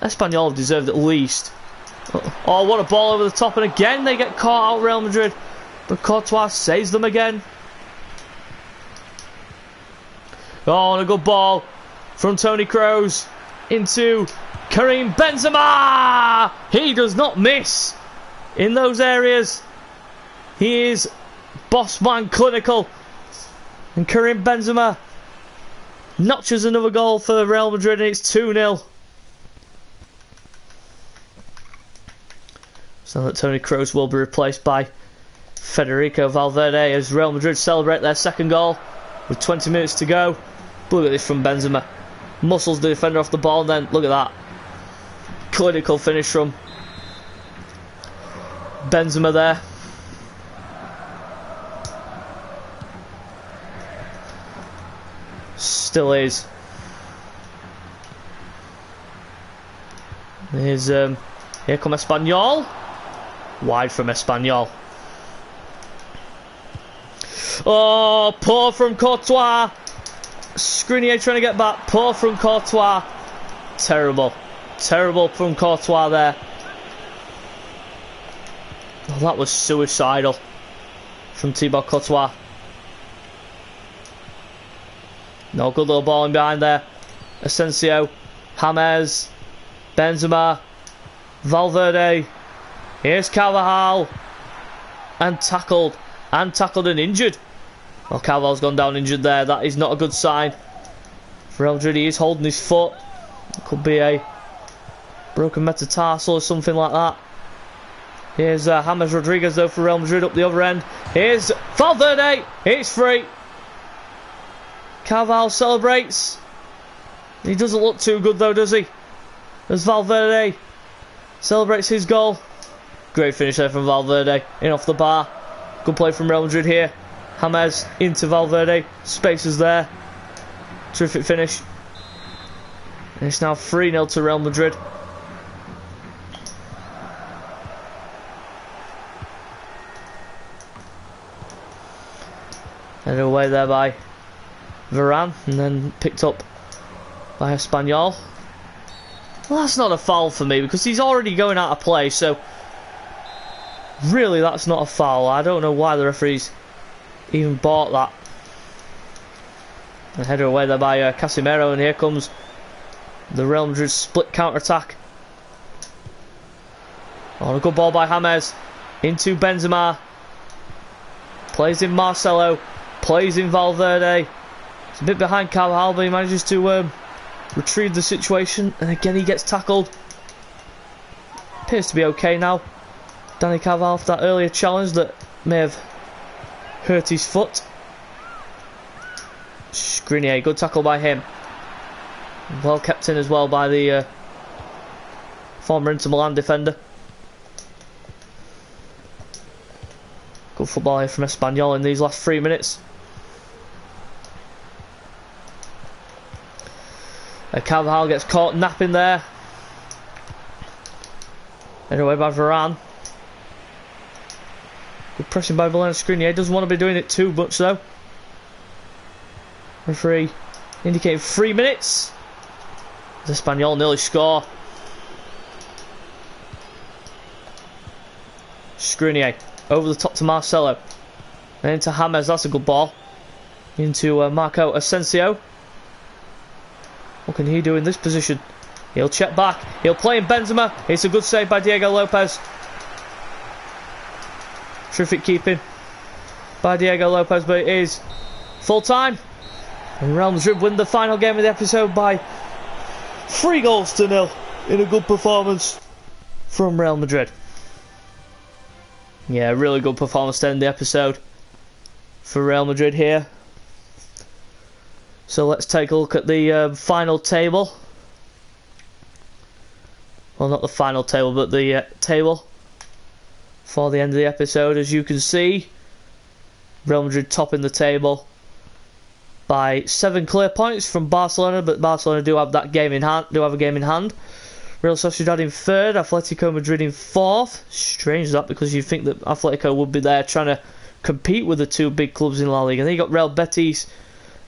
S1: Espanyol have deserved at least. Oh, what a ball over the top, and again they get caught out, Real Madrid. But Courtois saves them again. Oh, and a good ball from Toni Kroos into Karim Benzema. He does not miss in those areas. He is boss man clinical. And Karim Benzema notches another goal for Real Madrid, and it's 2-0. So that Toni Kroos will be replaced by Federico Valverde as Real Madrid celebrate their second goal with 20 minutes to go. Look at this from Benzema. Muscles the defender off the ball, and then look at that. Clinical finish from Benzema there. Still is. Here's here come Espanyol. Wide from Espanyol. Oh, poor from Courtois. Skriniar trying to get back. Poor from Courtois. Terrible. Terrible from Courtois there. Oh, that was suicidal from Thibaut Courtois. No, good little ball in behind there. Asensio, James, Benzema, Valverde. Here's Carvajal. And tackled and injured. Well, Carvalho's gone down injured there. That is not a good sign. For Real Madrid, he is holding his foot. It could be a broken metatarsal or something like that. Here's James Rodriguez though for Real Madrid up the other end. Here's Valverde. It's free. Carvalho celebrates. He doesn't look too good though, does he? As Valverde celebrates his goal. Great finish there from Valverde. In off the bar. Good play from Real Madrid here. James into Valverde. Spaces there. Terrific finish. And it's now 3-0 to Real Madrid. Headed away there by Varane, and then picked up by Espanyol. Well, that's not a foul for me because he's already going out of play, so really that's not a foul. I don't know why the referees even bought that. And headed away there by Casemiro, and here comes the Real Madrid split counter-attack. Oh, a good ball by James into Benzema. Plays in Marcelo. Plays in Valverde. It's a bit behind Carvajal, but he manages to retrieve the situation, and again he gets tackled. Appears to be okay now. Dani Carvajal after that earlier challenge that may have hurt his foot. Skriniar, good tackle by him. Well kept in as well by the former Inter Milan defender. Good football here from Espanyol in these last 3 minutes. Carvajal gets caught napping there. Anyway by Varane. Good pressing by Valena Skriniar. Doesn't want to be doing it too much though. Referee indicating 3 minutes. Espanyol nearly score. Skriniar over the top to Marcelo. And into James. That's a good ball. Into Marco Asensio. What can he do in this position? He'll check back. He'll play in Benzema. It's a good save by Diego Lopez. Terrific keeping by Diego Lopez, but it is full time. And Real Madrid win the final game of the episode by 3-0 in a good performance from Real Madrid. Yeah, really good performance to end the episode for Real Madrid here. So let's take a look at the final table. Well, not the final table, but the table for the end of the episode. As you can see, Real Madrid topping the table by 7 clear points from Barcelona, but Barcelona do have that game in hand. Real Sociedad in 3rd, Atletico Madrid in 4th. Strange that, because you'd think that Atletico would be there trying to compete with the 2 big clubs in La Liga. And then you got Real Betis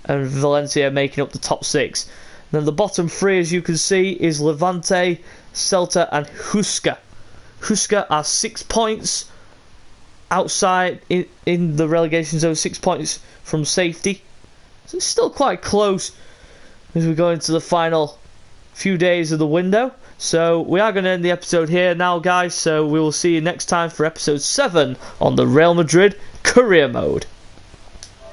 S1: and Valencia making up the top 6. And then the bottom 3, as you can see, is Levante, Celta and Huesca. Huesca are 6 points outside in the relegation zone, 6 points from safety. So it's still quite close as we go into the final few days of the window. So we are going to end the episode here now, guys. So we will see you next time for episode 7 on the Real Madrid career mode.